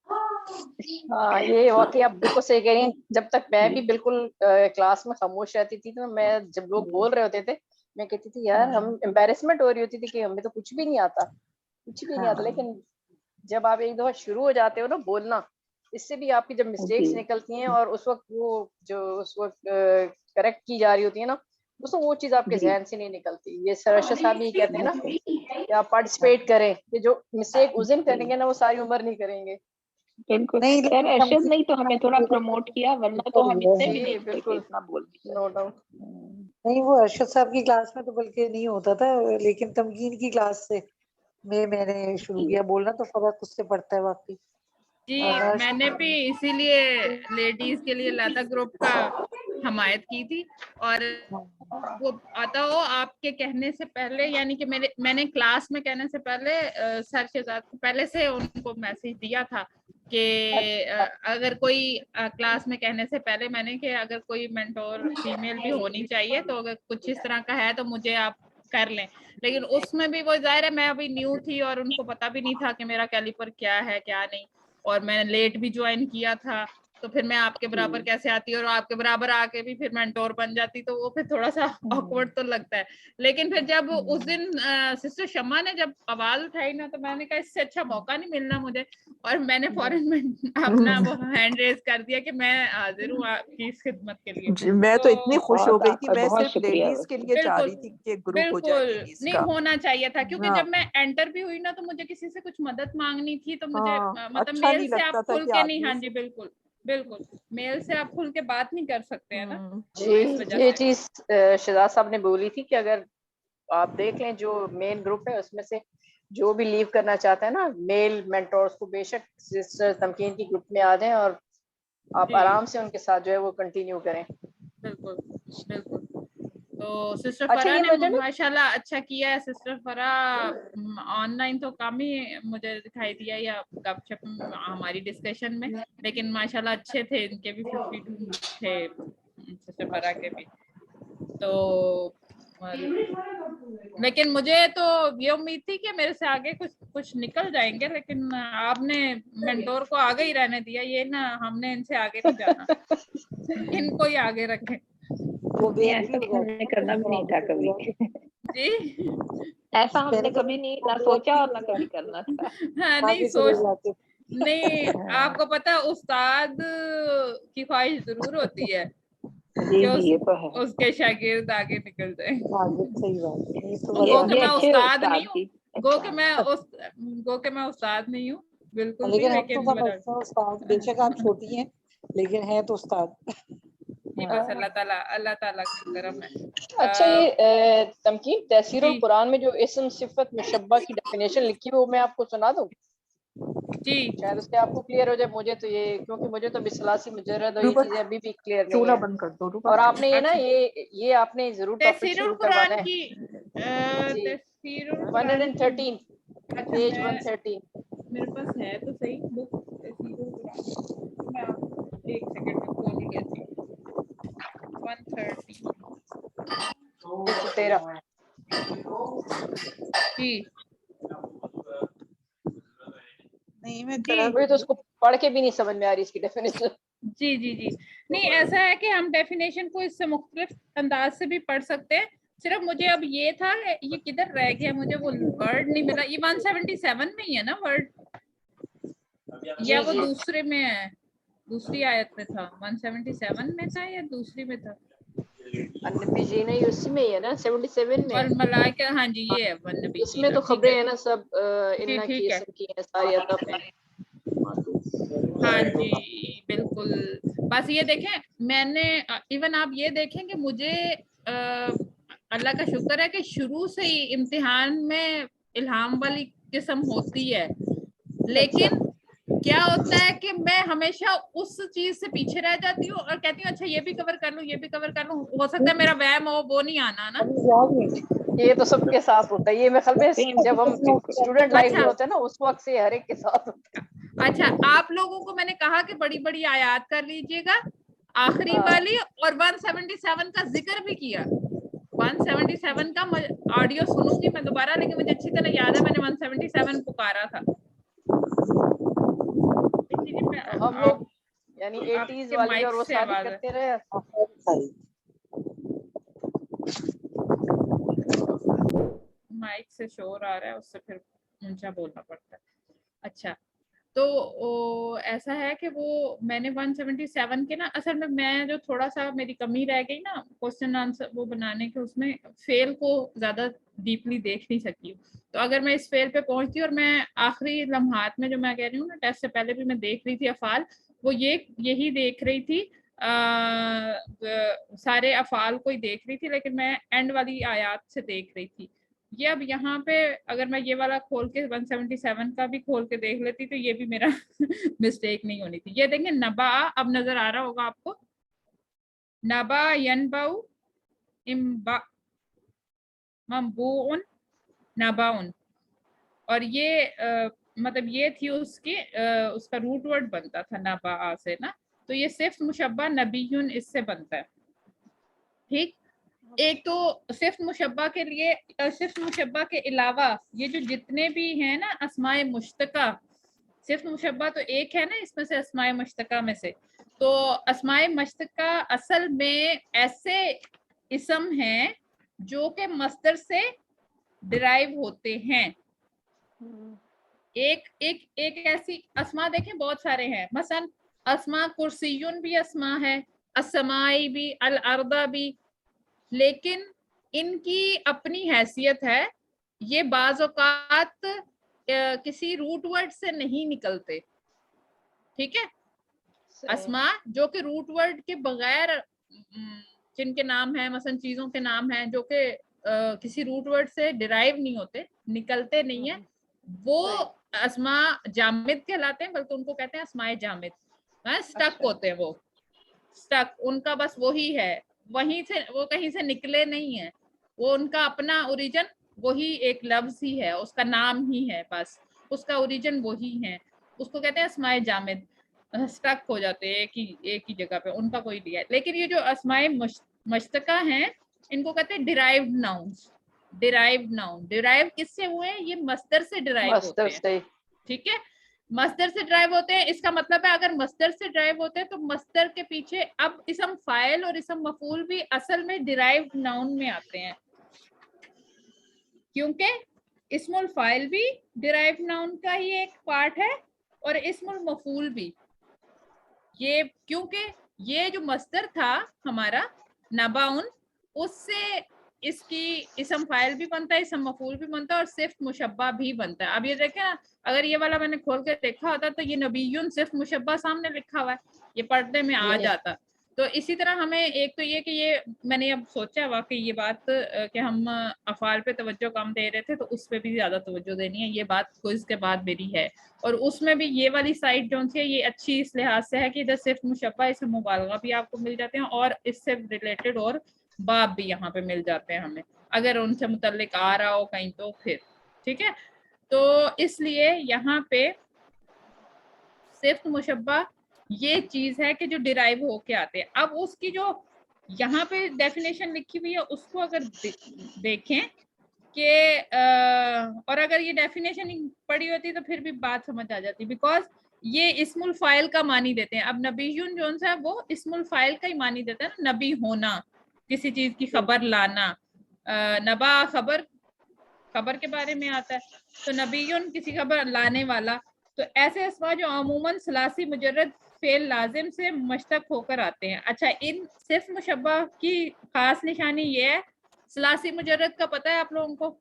हाँ, ये वाकई आप बिल्कुल सही कह रही हैं। जब तक मैं भी बिल्कुल क्लास में खामोश रहती थी, तो मैं जब लोग बोल रहे होते थे, मैं कहती थी यार हम एम्बैरेसमेंट हो रही होती थी कि हमें तो कुछ भी नहीं आता, कुछ भी नहीं आता। लेकिन जब आप एक दफा शुरू हो जाते हो ना बोलना, इससे भी आपकी जब मिस्टेक्स निकलती हैं और उस वक्त वो जो उस वक्त करेक्ट की जा रही होती है ना, उसको वो चीज आपके जहन से नहीं निकलती। ये सर अर्शद साहब भी कहते हैं ना कि आप पार्टिसिपेट करें, कि जो मिस्टेक उस दिन करेंगे ना वो सारी उम्र नहीं करेंगे। बिल्कुल नहीं सर, लेकिन अरशद नहीं तो हमें थोड़ा प्रमोट किया, वरना तो हम इतने भी नहीं थे बिल्कुल, इतना बोल दिया। No doubt. नहीं, वो अरशद साहब की क्लास में तो बल्कि नहीं होता था, लेकिन तमकीन की क्लास से मैंने शुरू किया बोलना, तो फर्क उससे पड़ता है वाकई। जी, मैंने भी इसीलिए लेडीज के लिए लता ग्रुप का हमायत की थी। और वो आता हो आपके कहने से पहले, यानी कि मैंने क्लास में कहने से पहले सर शहजाद को पहले से उनको मैसेज दिया था कि अगर कोई क्लास में कहने से पहले मैंने कि अगर कोई मेंटोर फीमेल भी होनी चाहिए, तो अगर कुछ इस तरह का है तो मुझे आप कर लें। लेकिन उसमें भी वो जाहिर है मैं अभी न्यू थी और उनको पता भी नहीं था कि मेरा कैलिपर क्या है क्या नहीं, और मैंने लेट भी ज्वाइन किया था, तो फिर मैं आपके बराबर कैसे आती और आपके बराबर आके भी फिर मेंटोर बन जाती, तो वो फिर थोड़ा सा ऑकवर्ड तो लगता है। लेकिन फिर जब उस दिन सिस्टर शम्मा ने जब आवाज उठाई ना, तो मैंने कहा इससे अच्छा मौका नहीं मिलना मुझे, और मैंने फौरन अपना वो हैंड रेज कर दिया कि मैं हाजिर हूँ आपकी इस खिदमत के लिए। मैं तो इतनी खुश हो गई थी, मैं बहुत सिर्फ शुक्रिया। लेडीज के लिए चाह रही थी कि एक ग्रुप हो जाए बिल्कुल लेडीज नहीं का। होना चाहिए था, क्योंकि हाँ, जब मैं एंटर भी हुई ना तो मुझे किसी से कुछ मदद मांगनी थी, तो मुझे हाँ, मतलब अच्छा मेल नहीं से आप लगता था खुल कि के नहीं, आदमी हाँ जी से। बिल्कुल बिल्कुल, मेल से आप खुल के बात नहीं कर सकते हैं ना, जी, तो इस वजह ये से। चीज शहजाद साहब ने बोली थी कि अगर आप देख लें जो मेन ग्रुप है उसमें से जो भी लीव करना चाहता है ना मेल मेंटोर्स को, बेशक सिस्टर तमकीन की ग्रुप में आ जाएं और आप जी आराम से उनके साथ जो है वो कंटिन्यू करें। बिल्कुल बिल्कुल। तो सिस्टर अच्छा, फरा ये ने मुझे ना माशाल्लाह अच्छा किया है। सिस्टर फरा ऑनलाइन तो कम ही मुझे दिखाई दिया या गपशप हमारी डिस्कशन में, लेकिन माशाल्लाह अच्छे थे, इनके भी 52 थे सिस्टर फरा के भी। तो लेकिन मुझे तो ये उम्मीद थी कि मेरे से आगे कुछ निकल जाएंगे, लेकिन आपने मेंटोर को आगे ही रहने दिया, ये ना हमने इनसे आगे नहीं जाना, इनको ही आगे रखें। वो नहीं, ऐसा तो हमने करना भी नहीं था कभी जी ऐसा हमने कभी नहीं ना सोचा और ना कभी करना था। हाँ, नहीं आगे चले सोच जाते। नहीं, आपको पता है उस्ताद की ख्वाहिश जरूर होती है जी कि जी, ये तो है। उसके शागिर्द आगे निकल जाए। आगे सही बात है, ये तो गो के ये मैं अच्छे उस्ताद नहीं उस्ताद हूँ, की गो अच्छा के मैं उस्ताद नहीं हूँ बिल्कुल भी, लेकिन हम तो लेकिन समझते हैं उस्ताद, बेशक आप छोटी हैं लेकिन हैं तो उस्ताद। जी बस अल्लाह ताला का करम है। अच्छा, ये तमकीन तफसीरुल जी कुरान में जो इस्म सिफत मुशब्बा की डेफिनेशन लिखी है वो मैं आपको सुना दूं, जी शायद उससे आपको क्लियर हो जाए। मुझे तो ये, क्योंकि मुझे तो बिस्लासी मुजर्रद और ये रूबा चीजें अभी भी क्लियर नहीं चूल्हा है। बंद कर दो रूबा। और आपने ये ना अच्छा, ये आपने जरूर टॉपिक तफसीरुल शुरू करवाना कुरान है की जी। तफसीरुल कुरान की 113 अच्छा, पेज मैं 113। मेरे पास है तो सही बुक तफसीरुल कुरान, मैं आपको एक सेकंड में खोल ही लेती हूँ। 130 113 जी नहीं मैं जी। करा मुझे तो उसको पढ़ के भी नहीं समझ में आ रही इसकी डेफिनेशन। जी जी जी, नहीं ऐसा है कि हम डेफिनेशन को इससे मुख्तलिफ अंदाज से भी पढ़ सकते हैं। सिर्फ मुझे अब ये था, ये किधर रह गया, मुझे वो वर्ड नहीं मिला। ये 177 में ही है ना वर्ड, या वो जी। दूसरे में है, दूसरी आयत में था? 177 में था या दूसरी में था? अन्नबी जी नहीं, उसी में ही है ना, 77 में और है। मलाइका, हाँ जी ये है वन नबी इसमें तो ठीक खबरें है है ना सब, इन्ना ठीक की है। इसम की है सारी अतफ में। हाँ जी बिल्कुल। बस ये देखें, मैंने इवन आप ये देखें कि मुझे अल्लाह का शुक्र है कि शुरू से ही इम्तिहान में इल्हाम वाली किस्म होती है, लेकिन क्या होता है कि मैं हमेशा उस चीज से पीछे रह जाती हूँ और कहती हूँ अच्छा ये भी कवर कर लूँ, ये भी कवर कर लूँ, हो सकता है मेरा वहम हो, वो नहीं आना ना। ये तो सबके साथ होता है, ये मैं ख्याल में जब हम स्टूडेंट लाइफ में अच्छा होते हैं ना उस वक्त से हर एक के साथ होता है। अच्छा, आप लोगों को मैंने कहा कि बड़ी बड़ी आयात कर लीजिएगा, आखिरी हाँ। वाली, और 177 का जिक्र भी किया। 177 का ऑडियो सुनूंगी मैं दोबारा, लेकिन मुझे अच्छी तरह याद है मैंने 177 पुकारा था। हम लोग यानी 80s आपके वाली माइक और वो से सारी आवाज है, करते रहे। माइक से शोर आ रहा है, उससे फिर ऊंचा बोलना पड़ता है। अच्छा, तो ऐसा है कि वो मैंने 177 के ना, असल में मैं जो थोड़ा सा मेरी कमी रह गई ना क्वेश्चन आंसर वो बनाने के, उसमें फेल को ज्यादा डीपली देख नहीं सकी हूँ। तो अगर मैं इस फेल पे पहुंचती, और मैं आखिरी लम्हात में जो मैं कह रही हूँ ना, टेस्ट से पहले भी मैं देख रही थी अफाल, वो यही देख रही थी, सारे अफाल को ही देख रही थी, लेकिन मैं एंड वाली आयात से देख रही थी। ये अब यहाँ पे अगर मैं ये वाला खोल के 177 का भी खोल के देख लेती तो ये भी मेरा मिस्टेक नहीं होनी थी। ये देखें नबा, अब नजर आ रहा होगा आपको, नबा यनबाउ इम्बा मम्बूउन नबाउन, और ये मतलब ये थी उसकी उसका रूट वर्ड बनता था नबा से ना, तो ये सिर्फ मुशब्बा नबीयुन इससे बनता है। ठीक, एक तो सिर्फ मुशब्बा के लिए, सिर्फ मुशब्बा के अलावा ये जो जितने भी हैं ना अस्माए मुश्तका, सिर्फ मुशब्बा तो एक है ना इसमें से, अस्माए मुश्तका में से, तो अस्माए मुश्तका असल में ऐसे इसम हैं जो कि मस्दर से डिराइव होते हैं। एक ऐसी अस्मा देखें, बहुत सारे हैं, मसलन अस्मा कुर्सियुन भी अस्मा है, अस्माई भी, अल अर्दा भी, लेकिन इनकी अपनी हैसियत है, ये बाज़ औक़ात किसी रूट वर्ड से नहीं निकलते। ठीक है, अस्मा जो कि रूट वर्ड के बगैर जिनके नाम है, मसलन चीजों के नाम हैं जो कि किसी रूट वर्ड से डिराइव नहीं होते, निकलते नहीं है, वो अस्मा जामिद कहलाते हैं, बल्कि उनको कहते हैं अस्माए जामिद। स्टक होते हैं, वो स्टक, उनका बस वही है, वहीं से, वो कहीं से निकले नहीं है, वो उनका अपना ओरिजिन वही एक लफ्ज ही है, उसका नाम ही है, बस उसका ओरिजिन वही है, उसको कहते हैं अस्माए जामिद। स्टक हो जाते हैं एक ही जगह पे, उनका कोई नहीं है। लेकिन ये जो अस्माए मुश्तका हैं, इनको कहते हैं derived nouns. Derived noun, derive किससे हुए हैं? ये मस्दर से डिराइव होते हैं। ठीक है, मस्दर से ड्राइव होते हैं, इसका मतलब है अगर मस्दर से ड्राइव होते हैं तो मस्दर के पीछे अब इसम फाइल और इसम मफूल भी असल में डिराइव्ड नाउन में आते हैं, क्योंकि इस्मुल फाइल भी डिराइव्ड नाउन का ही एक पार्ट है और इस्मुल मफूल भी। ये क्योंकि ये जो मस्दर था हमारा नबाउन, उससे इसकी इसम फाइल भी बनता है, इसम मफूल भी बनता है और सिर्फ मुशब्बा भी बनता है। अब ये देखें ना, अगर ये वाला मैंने खोल के देखा होता तो ये नबीयुन सिर्फ मुशब्बा सामने लिखा हुआ है, ये पर्दे में आ जाता। तो इसी तरह हमें एक तो ये कि ये मैंने अब सोचा वाकई ये बात कि हम अफाल पे तवज्जो कम दे रहे थे, तो उस पर भी ज्यादा तवज्जो देनी है, ये बात क्विज के बाद मेरी है। और उसमें भी ये वाली साइड जो है ये अच्छी इस लिहाज से है कि इधर सिर्फ मुशब्बा, इसमें मुबालगा भी आपको मिल जाते हैं और इससे रिलेटेड और बाब भी यहाँ पे मिल जाते हैं हमें, अगर उनसे मुतल्लिक आ रहा हो कहीं तो फिर। ठीक है, तो इसलिए यहाँ पे सिर्फ मुशब्बा ये चीज है कि जो डिराइव होके आते हैं। अब उसकी जो यहाँ पे डेफिनेशन लिखी हुई है उसको अगर देखें کہ اور اگر یہ ڈیفینیشن پڑھی ہوتی تو پھر بھی بات سمجھ آ جاتی, بیکاز یہ اسم الفاعل کا معنی دیتے ہیں. اب نبیون جو ہے وہ اسم الفاعل کا ہی معنی دیتا ہے نا, نبی ہونا, کسی چیز کی خبر لانا. نبا خبر کے بارے میں آتا ہے, تو نبیون کسی خبر لانے والا. تو ایسے اسما جو عموماً ثلاثی مجرد فعل لازم سے مشتق ہو کر آتے ہیں. اچھا, ان صرف مشبہ کی خاص نشانی یہ ہے, ثلاثی مجرد کا پتہ ہے آپ لوگوں کو؟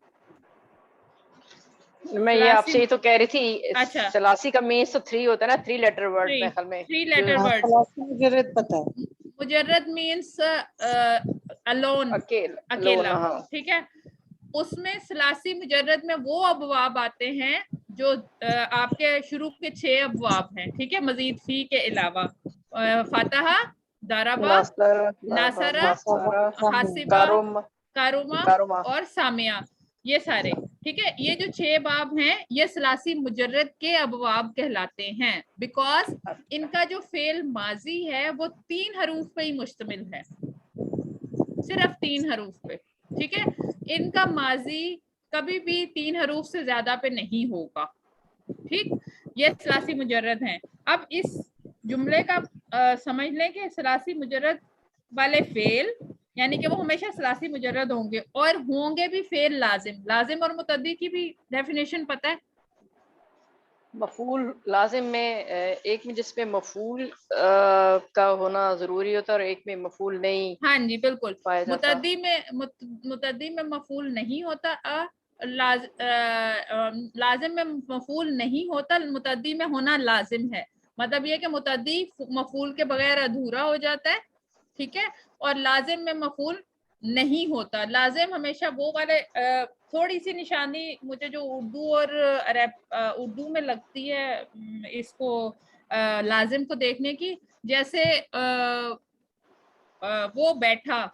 میں یہ آپ سے یہ تو کہہ رہی تھی, اچھا, ثلاثی کا مینس تو 3 ہوتا ہے نا, 3 لیٹر ورڈ میں خیال میں 3 لیٹر ورڈ. مجرد پتہ ہے, مجرد مینس الون, اکیلا, ٹھیک ہے. اس میں ثلاثی مجرد میں وہ ابواب آتے ہیں جو آپ کے شروع کے 6 ابواب ہیں, ٹھیک ہے, مزید فی کے علاوہ. فاتحہ, داربا, ناصرہ, حاسبہ, کاروما اور سامیہ, یہ سارے, ٹھیک ہے. یہ جو 6 باب ہیں یہ ثلاثی مجرد کے ابواب کہلاتے ہیں, بیکاز ان کا جو فعل ماضی ہے وہ 3 حروف پہ ہی مشتمل ہے, صرف 3 حروف پہ, ٹھیک ہے. ان کا ماضی کبھی بھی 3 حروف سے زیادہ پہ نہیں ہوگا, ٹھیک. یہ ثلاثی مجرد ہیں. اب اس جملے کا سمجھ لیں کہ ثلاثی مجرد والے فعل یعنی کہ وہ ہمیشہ ثلاثی مجرد ہوں گے, اور ہوں گے بھی فعل لازم. لازم اور متعدی کی بھی ڈیفینیشن پتہ ہے؟ مفعول لازم میں ایک میں جس میں مفعول کا ہونا ضروری ہوتا ہے اور ایک میں مفعول نہیں. ہاں جی بالکل. پایا جاتا. متعدی میں مفعول نہیں ہوتا, لازم میں مفعول نہیں ہوتا, متعدی میں ہونا لازم ہے. مطلب یہ کہ متعدی مفعول کے بغیر ادھورا ہو جاتا ہے, ٹھیک ہے, اور لازم میں مفعول نہیں ہوتا. لازم ہمیشہ وہ والے, تھوڑی سی نشانی مجھے جو اردو اور اردو میں لگتی ہے اس کو لازم کو دیکھنے کی, جیسے وہ بیٹھا,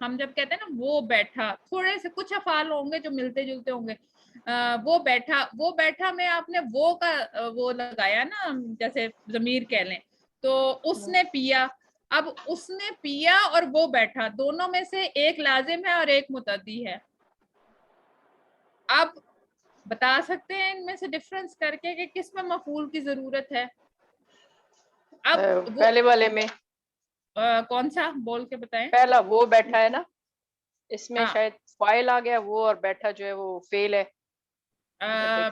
ہم جب کہتے ہیں نا وہ بیٹھا, تھوڑے سے کچھ افعال ہوں گے جو ملتے جلتے ہوں گے. وہ بیٹھا میں آپ نے وہ کا وہ لگایا نا, جیسے ضمیر کہہ لیں, تو اس نے پیا. اب اس نے پیا اور وہ بیٹھا, دونوں میں سے ایک لازم ہے اور ایک متعدی ہے. آپ بتا سکتے ہیں ان میں سے ڈفرنس کر کے کہ کس میں مفعول کی ضرورت ہے؟ اب پہلے والے میں کون سا بول کے بتائیں؟ پہلا وہ بیٹھا ہے نا, اس میں شاید فاعل آ گیا, وہ اور بیٹھا جو ہے وہ فعل ہے.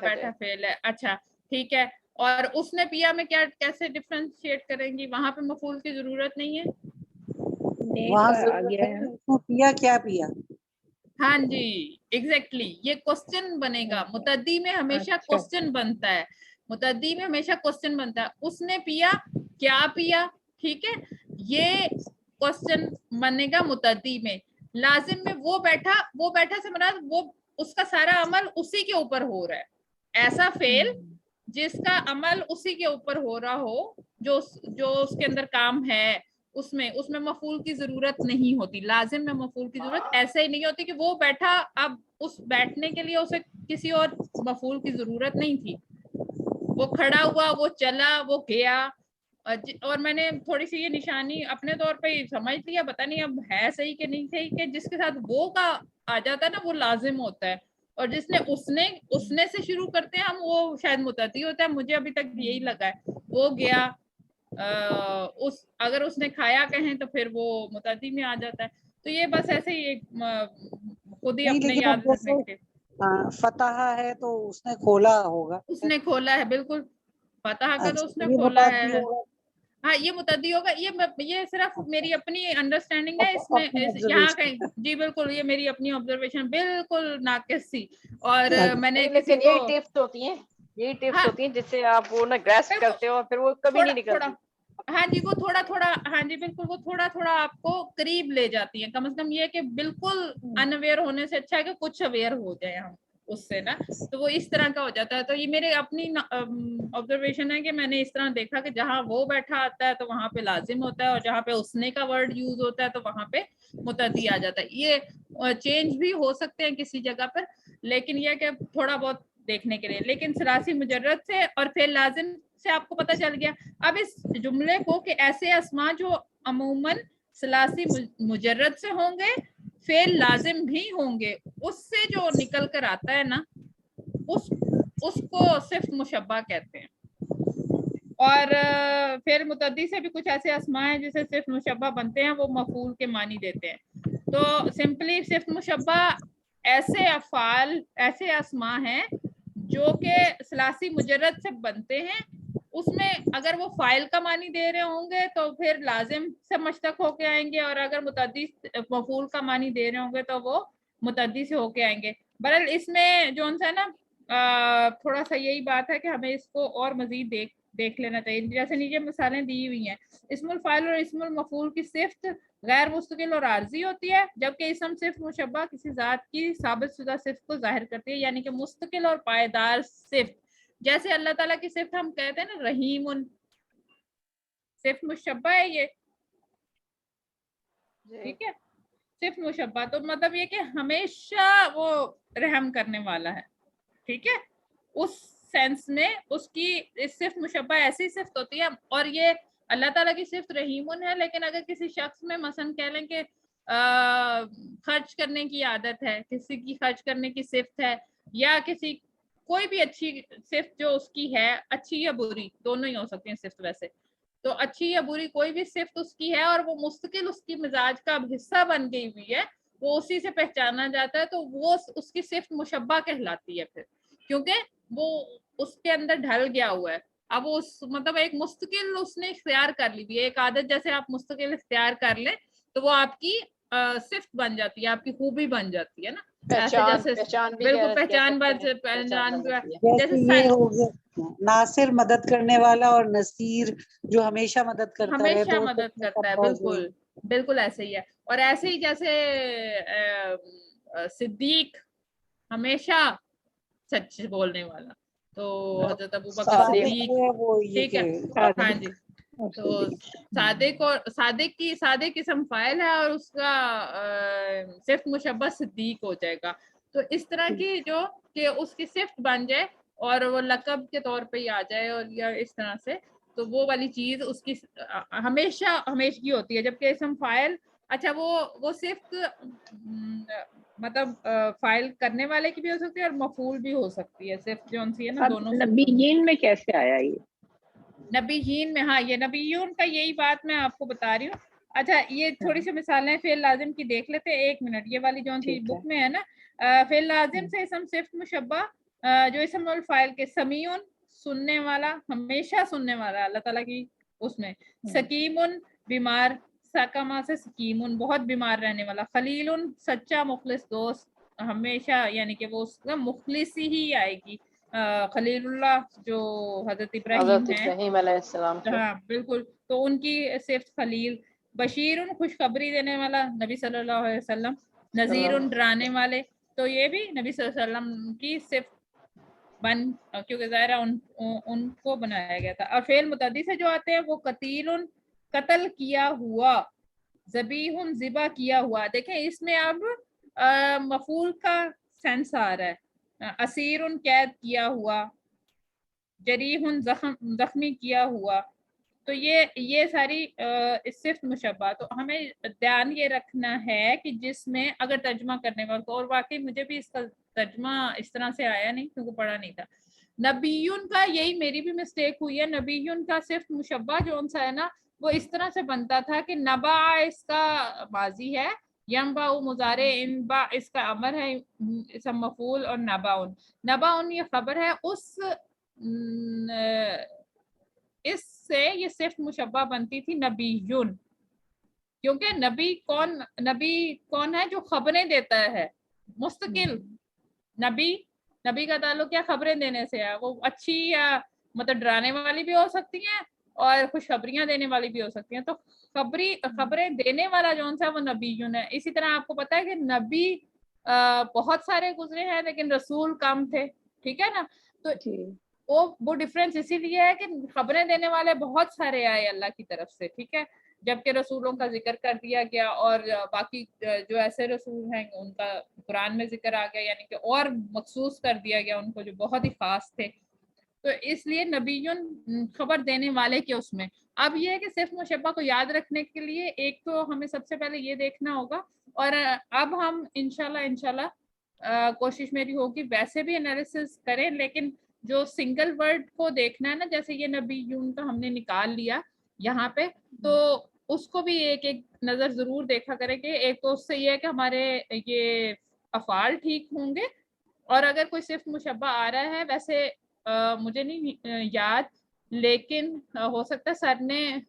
بیٹھا فعل ہے, اچھا ٹھیک ہے. اور اس نے پیا میں کیا کیسے ڈفرینشیٹ کریں گی؟ وہاں پہ مفعول کی ضرورت نہیں ہے, پیا کیا پیا. ہاں جی ایگزیکٹلی, یہ کوسچن بنے گا. متعدی میں ہمیشہ کوسچن بنتا ہے, متعدی میں ہمیشہ کوسچن بنتا ہے. اس نے پیا, کیا پیا, ٹھیک ہے, یہ کوسچن بنے گا متعدی میں. لازم میں وہ بیٹھا سے مراد وہ اس کا سارا عمل اسی کے اوپر ہو رہا ہے. ایسا فعل جس کا عمل اسی کے اوپر ہو رہا ہو, جو اس کے اندر کام ہے, اس میں مفعول کی ضرورت نہیں ہوتی. لازم میں مفعول کی ضرورت ایسے ہی نہیں ہوتی کہ وہ بیٹھا, اب اس بیٹھنے کے لیے اسے کسی اور مفعول کی ضرورت نہیں تھی. وہ کھڑا ہوا, وہ چلا, وہ گیا. اور میں نے تھوڑی سی یہ نشانی اپنے طور پہ سمجھ لیا, پتہ نہیں اب ہے صحیح کہ نہیں صحیح, کہ جس کے ساتھ وہ کا آ جاتا ہے نا وہ لازم ہوتا ہے, اور جس نے اس نے سے شروع کرتے ہیں ہم وہ شاید متعدی ہوتا ہے. مجھے ابھی تک یہی لگا ہے. وہ گیا, اگر اس نے کھایا کہیں تو پھر وہ متعدی میں آ جاتا ہے. تو یہ بس ایسے ہی خود ہی اپنے یاد رکھنے کے. فتح ہے تو اس نے کھولا ہوگا, اس نے کھولا ہے, بالکل. فتح کا تو اس نے کھولا ہے. ہاں یہ متعدی ہوگا. یہ صرف میری اپنی انڈرسٹینڈنگ ہے, اس میں یہاں کہیں جی بالکل یہ میری اپنی آبزرویشن بالکل ناقص تھی. اور میں نے لیکن یہی ٹپس ہوتی ہیں جس سے آپ وہ نا گریسپ کرتے ہو اور پھر وہ کبھی نہیں نکلتی. ہاں جی وہ تھوڑا تھوڑا, ہاں جی بالکل, وہ تھوڑا تھوڑا آپ کو قریب لے جاتی ہیں. کم از کم یہ کہ بالکل ان اویئر ہونے سے اچھا ہے کہ کچھ اویئر ہو جائے ہم اس سے نا, تو وہ اس طرح کا ہو جاتا ہے. تو یہ میرے اپنی آبزرویشن ہے کہ میں نے اس طرح دیکھا کہ جہاں وہ بیٹھا آتا ہے تو وہاں پہ لازم ہوتا ہے, اور جہاں پہ اس نے کا ورڈ یوز ہوتا ہے تو وہاں پہ متعدی آ جاتا ہے. یہ چینج بھی ہو سکتے ہیں کسی جگہ پر, لیکن یہ کہ تھوڑا بہت دیکھنے کے لیے. لیکن ثلاثی مجرد سے اور پھر لازم سے آپ کو پتہ چل گیا. اب اس جملے کو کہ ایسے اسما جو عموماً ثلاثی مجرد سے ہوں گے فعل لازم بھی ہوں گے اس سے جو نکل کر آتا ہے نا اس کو صفت مشبہ کہتے ہیں. اور فعل متعدی سے بھی کچھ ایسے اسماء ہیں جسے صفت مشبہ بنتے ہیں, وہ مفعول کے معنی دیتے ہیں. تو سمپلی صفت مشبہ ایسے افعال ایسے اسماء ہیں جو کہ ثلاثی مجرد سے بنتے ہیں. اس میں اگر وہ فاعل کا معنی دے رہے ہوں گے تو پھر لازم سے مشتق ہو کے آئیں گے, اور اگر متعدی مفعول کا معنی دے رہے ہوں گے تو وہ متعدی سے ہو کے آئیں گے. بہرحال اس میں جو ہے نا تھوڑا سا یہی بات ہے کہ ہمیں اس کو اور مزید دیکھ لینا چاہیے. جیسے نیچے مثالیں دی ہوئی ہیں, اسم الفاعل اور اسم المفعول کی صفت غیر مستقل اور عارضی ہوتی ہے, جبکہ اسم صفت مشبہ کسی ذات کی ثابت شدہ صفت کو ظاہر کرتی ہے, یعنی کہ مستقل اور پائیدار صفت. جیسے اللہ تعالیٰ کی صفت ہم کہتے ہیں نا رحیم, صفت مشبہ ہے یہ, ٹھیک ہے, صفت مشبہ. تو مطلب یہ کہ ہمیشہ وہ رحم کرنے والا ہے, ٹھیک ہے. اس سینس میں اس کی صفت مشبہ ایسی صفت ہوتی ہے. اور یہ اللہ تعالیٰ کی صفت رحیمن ہے, لیکن اگر کسی شخص میں مثلا کہہ لیں کہ خرچ کرنے کی عادت ہے, کسی کی خرچ کرنے کی صفت ہے, یا کسی کوئی بھی اچھی صفت جو اس کی ہے, اچھی یا بری دونوں ہی ہو سکتی ہیں صفت ویسے, تو اچھی یا بری کوئی بھی صفت اس کی ہے اور وہ مستقل اس کی مزاج کا حصہ بن گئی ہوئی ہے, وہ اسی سے پہچانا جاتا ہے, تو وہ اس کی صفت مشبہ کہلاتی ہے پھر, کیونکہ وہ اس کے اندر ڈھل گیا ہوا ہے. اب اس مطلب ایک مستقل اس نے اختیار کر لی ہوئی ہے, ایک عادت جیسے آپ مستقل اختیار کر لیں تو وہ آپ کی صفت بن جاتی ہے, آپ کی خوبی بن جاتی ہے نا, پہچان بھی بالکل پہچان جیسے یہ ہو گیا ناصر مدد کرنے والا اور نصیر جو ہمیشہ مدد کرتا رہے, ہمیشہ مدد کرتا ہے, بالکل بالکل ایسے ہی ہے. اور ایسے ہی جیسے صدیق ہمیشہ سچ بولنے والا, تو حضرت ابوبکر صدیق, ٹھیک ہے, ہاں جی. تو صادق اسم فاعل ہے اور اس کا صفت مشبہ صدیق ہو جائے گا. تو اس طرح کی جو کہ اس کی صفت بن جائے اور وہ لقب کے طور پہ ہی آ جائے, اور یا اس طرح سے, تو وہ والی چیز اس کی ہمیشہ ہمیشگی ہوتی ہے. جبکہ اسم فاعل اچھا وہ صفت مطلب فائل کرنے والے کی بھی ہو سکتی ہے اور مفعول بھی ہو سکتی ہے, صرف جو سی ہے نا دونوں. نبیین میں کیسے آیا یہ نبیین میں؟ ہاں, یہ نبیون کا یہی بات میں آپ کو بتا رہی ہوں. اچھا یہ تھوڑی سی مثالیں فعل لازم کی دیکھ لیتے ہیں, 1 منٹ. یہ والی جو سی بک میں ہے نا, فعل لازم سے اسم صفت مشبہ جو اسم الفاعل کے سمیعن سننے والا, ہمیشہ سننے والا اللہ تعالیٰ کی اس میں, سکیمن بیمار, سکما سے سکیمن بہت بیمار رہنے والا, خلیل سچا مخلص دوست, ہمیشہ یعنی کہ وہ اس کا مخلص ہی آئے گی. خلیل اللہ جو حضرت ابراہیم علیہ السلام, ہاں بالکل, تو ان کی صفت خلیل. بشیر خوشخبری دینے والا نبی صلی اللہ علیہ وسلم, نذیر ڈرانے والے, تو یہ بھی نبی صلی اللہ علیہ وسلم کی صفت بن, کیونکہ ظاہر ان کو بنایا گیا تھا. اور فعل متعدی سے جو آتے ہیں وہ قتیل قتل کیا ہوا, ذبیح ذبح کیا ہوا. دیکھیں اس میں اب مفعول کا سینس آ رہا ہے, اسیر قید کیا ہوا, جریح زخمی کیا ہوا. تو یہ ساری صفت مشبہ. تو ہمیں دھیان یہ رکھنا ہے کہ جس میں اگر ترجمہ کرنے وقت, اور واقعی مجھے بھی اس کا ترجمہ اس طرح سے آیا نہیں کیونکہ پڑھا نہیں تھا. نبیون کا یہی میری بھی مسٹیک ہوئی ہے, نبیون کا صفت مشبہ جو ان سا ہے نا وہ اس طرح سے بنتا تھا کہ نبا اس کا ماضی ہے, ینبا مضارع, انبا اس کا امر ہے, اسم مفعول, اور نباؤن یہ خبر ہے. اس سے یہ صفت مشبہ بنتی تھی نبیون, کیونکہ نبی کون ہے؟ جو خبریں دیتا ہے مستقل. نبی کا تعلق کیا خبریں دینے سے ہے, وہ اچھی یا مطلب ڈرانے والی بھی ہو سکتی ہیں اور خوشخبریاں دینے والی بھی ہو سکتی ہیں. تو خبریں دینے والا جون سا وہ نبیون ہے. اسی طرح آپ کو پتا ہے کہ نبی بہت سارے گزرے ہیں لیکن رسول کم تھے, ٹھیک ہے نا. تو وہ ڈفرینس اسی لیے ہے کہ خبریں دینے والے بہت سارے آئے اللہ کی طرف سے, ٹھیک ہے, جبکہ رسولوں کا ذکر کر دیا گیا, اور باقی جو ایسے رسول ہیں ان کا قرآن میں ذکر آ گیا, یعنی کہ اور مخصوص کر دیا گیا ان کو جو بہت ہی خاص تھے. تو اس لیے نبیون خبر دینے والے کے اس میں, अब ये है कि सिर्फ मुशब्बा को याद रखने के लिए एक तो हमें सबसे पहले ये देखना होगा, और अब हम इंशाल्लाह कोशिश मेरी होगी वैसे भी एनालिसिस करें, लेकिन जो सिंगल वर्ड को देखना है ना, जैसे ये नबीयून का हमने निकाल लिया यहाँ पे, तो उसको भी एक एक नजर जरूर देखा करें कि एक तो उससे ये है कि हमारे ये अफाल ठीक होंगे, और अगर कोई सिर्फ मुशब्बा आ रहा है, वैसे मुझे नहीं याद, लेकिन हो सकता है सर ने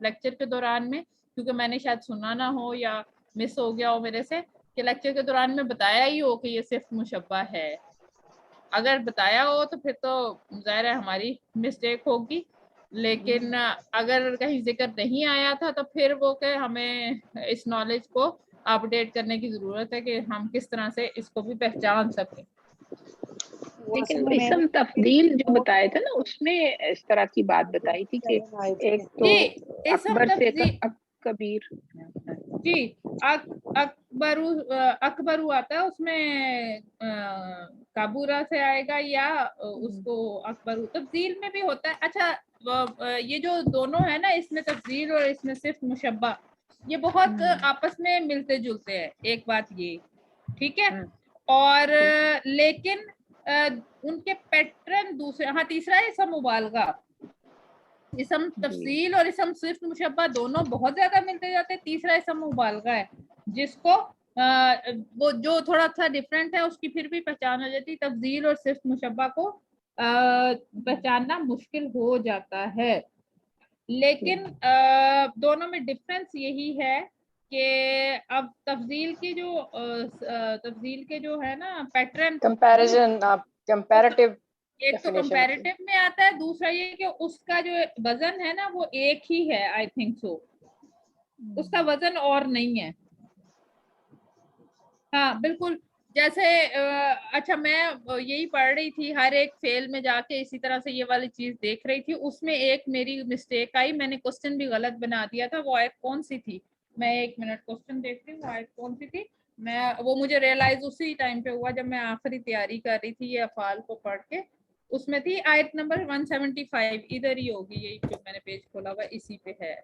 लेक्चर के दौरान में, क्योंकि मैंने शायद सुना ना हो या मिस हो गया हो मेरे से, कि लेक्चर के दौरान में बताया ही हो कि ये सिर्फ मुशब्बा है। अगर बताया हो तो फिर तो ज़ाहिर है हमारी मिस्टेक होगी, लेकिन अगर कहीं जिक्र नहीं आया था तो फिर वो कि हमें इस नॉलेज को अपडेट करने की जरूरत है कि हम किस तरह से इसको भी पहचान सकें। लेकिन इसम तफदील जो बताए थे ना, उसमें इस तरह की बात बताई थी कि एक तो अकबर से कबीर जी, अकबरू आता है उसमें, काबूरा से आएगा या उसको अकबरू तब्दील में भी होता है। अच्छा, ये जो दोनों है ना, इसमें तब्दील और इसमें सिर्फ मुशब्बा, ये बहुत आपस में मिलते जुलते हैं, एक बात ये, ठीक है। और लेकिन उनके पैटर्न दूसरे, हाँ तीसरा है इसम मुबालगा। इसम तफसील और इसम सिर्फ मुशब्बा दोनों बहुत ज्यादा मिलते जाते हैं। तीसरा इसम मुबालगा है जिसको वो जो थोड़ा सा डिफरेंट है, उसकी फिर भी पहचान हो जाती है। तफसील और सिर्फ मुशब्बा को पहचानना मुश्किल हो जाता है, लेकिन दोनों में डिफरेंस यही है कि अब तफसील के जो है ना पैटर्न, कंपैरिजन, कंपैरेटिव, एक तो कंपैरेटिव में आता है, दूसरा ये कि उसका जो वजन है ना वो एक ही है, आई थिंक सो, उसका वजन और नहीं है। हाँ बिल्कुल, जैसे अच्छा मैं यही पढ़ रही थी, हर एक फेल में जाके इसी तरह से ये वाली चीज देख रही थी, उसमें एक मेरी मिस्टेक आई, मैंने क्वेश्चन भी गलत बना दिया था। वो आयत कौन सी थी, मैं एक मिनट क्वेश्चन देखती हूँ, वो आयत कौन सी थी। वो मुझे रियलाइज उसी टाइम पे हुआ जब मैं आखिरी तैयारी कर रही थी ये अफाल को पढ़ के। उसमें थी आयत नंबर 175, इधर ही होगी, यही जो मैंने पेज खोला हुआ इसी पे है।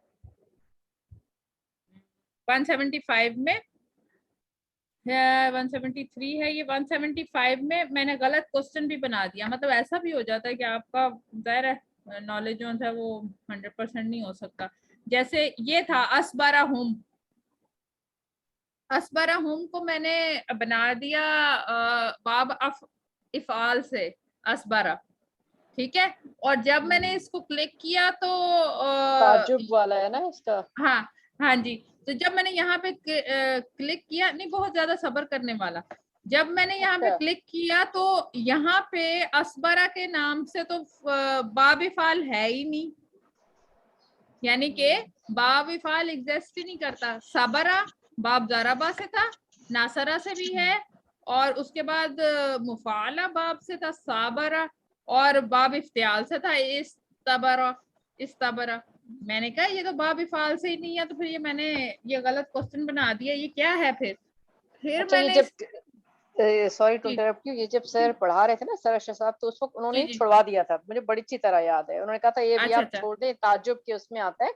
175 में 173 है ये, 175 में मैंने गलत क्वेश्चन भी बना दिया। मतलब ऐसा भी हो जाता है कि आपका ज़ाहिर नॉलेज जो है वो 100% नहीं हो सकता। जैसे ये था असबारा हुम को मैंने बना दिया बाब इफ़ाल से असबारा, ठीक है। और जब मैंने इसको क्लिक किया तो ताजुब वाला है ना इसका। हाँ जी, तो जब मैंने यहाँ पे क्लिक किया, नहीं बहुत ज्यादा सब्र करने वाला, जब मैंने यहाँ पे क्लिक किया तो यहाँ पे असबरा के नाम से तो बाब इफ़ाल है ही नहीं, यानी कि बाब इफ़ाल एग्जिस्ट ही नहीं करता। सबरा बाब ज़राबा से था, नासरा से भी है, और उसके बाद मुफाला बाब से था साबरा, और बाब इफ्तियाल से था इस्तबरा। मैंने कहा ये तो बाब इफ़ाल से ही नहीं है, तो फिर ये मैंने ये गलत क्वेश्चन बना दिया, ये क्या है फिर अच्छा, मैंने सॉरी टू इंटरप्ट यू, ये जब सर पढ़ा रहे थे ना सर अशरफ साहब, तो उस वक्त उन्होंने छुड़वा दिया था, मुझे बड़ी अच्छी तरह याद है। उन्होंने कहा था ये भी आप छोड़ दें, ताजुब के उसमें आता है।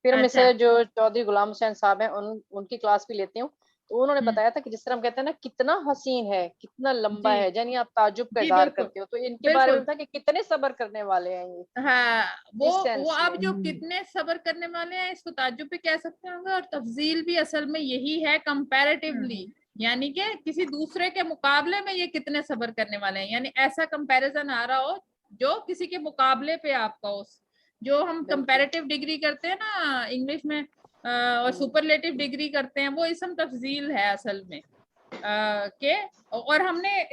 फिर मैं सर जो चौधरी गुलाम हुसैन साहब हैं उनकी क्लास भी लेती हूँ, तो उन्होंने बताया था कि जिस तरह हम कहते हैं ना कितना हसीन है, कितना लंबा है, यानी आप ताजुब का इज़हार करते हो, तो इनके बारे में था कि कितने सब्र करने वाले हैं ये। हाँ, वो अब जो कितने सब्र करने वाले हैं इसको ताजुब भी कह सकते होंगे, और तफजील भी असल में यही है, कंपैरेटिवली, यानी कि किसी दूसरे के मुकाबले में ये कितने सब्र करने वाले हैं, यानी ऐसा कंपैरिजन आ रहा हो जो किसी के मुकाबले पे आपका हो। जो हम कंपैरेटिव डिग्री करते हैं ना इंग्लिश में, और सुपरलेटिव डिग्री करते हैं, वो इसम तफजील है असल में के। और हमने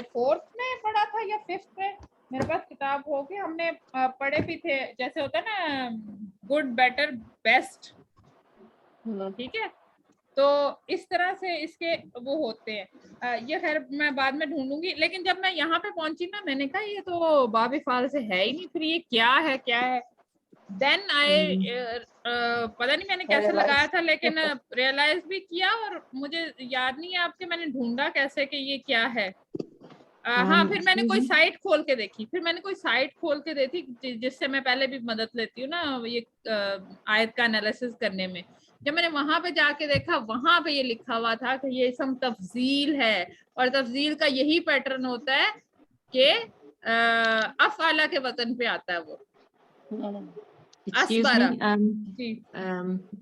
4th में पढ़ा था या 5th में, मेरे पास किताब होगी, हमने पढ़े भी थे, जैसे होता है ना गुड बेटर बेस्ट, ठीक है। तो इस तरह से इसके वो होते हैं। ये खैर मैं बाद में ढूंढूंगी, लेकिन जब मैं यहाँ पे पहुंची ना, मैंने कहा ये तो बाब इफ़ाल से है ही नहीं, फिर ये क्या है। देन आई पता नहीं मैंने कैसे लगाया था, लेकिन रियलाइज भी किया, और मुझे याद नहीं है आपके मैंने ढूंढा कैसे कि ये क्या है। हाँ, फिर मैंने कोई साइट खोल के देखी, जिससे मैं पहले भी मदद लेती हूँ ना ये आयत का एनालिसिस करने में। जब मैंने वहां पे जाके देखा, वहां पे ये लिखा हुआ था कि ये इसम तफजील है, और तफजील का यही पैटर्न होता है कि अफ़अला के वजन पे आता है वो। Excuse अस्बरा। me, जी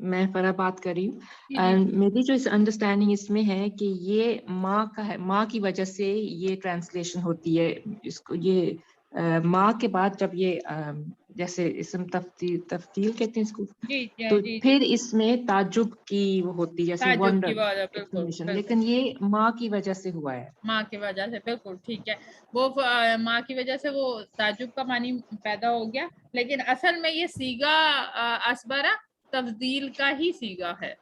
मैं फरा बात कर रही जी, हूँ। जी। मेरी जो अंडरस्टैंडिंग इसमें है कि ये माँ का है, माँ की वजह से ये ट्रांसलेशन होती है। इसको ये माँ के बाद जब ये जैसे इसम तफ्तील कहते हैं इसको, जी जी तो जी, फिर इसमें ताजुब की वो होती है, जैसे ताज्जुब की वंडर वजह, बिल्कुल एक्सक्लेमेशन, बिल्कुल, लेकिन ये माँ की वजह से हुआ है। माँ की वजह से, बिल्कुल ठीक है। वो माँ की वजह से वो ताजुब का मानी पैदा हो गया, लेकिन असल में ये सीगा अस्बरा तफजील का ही सीगा है।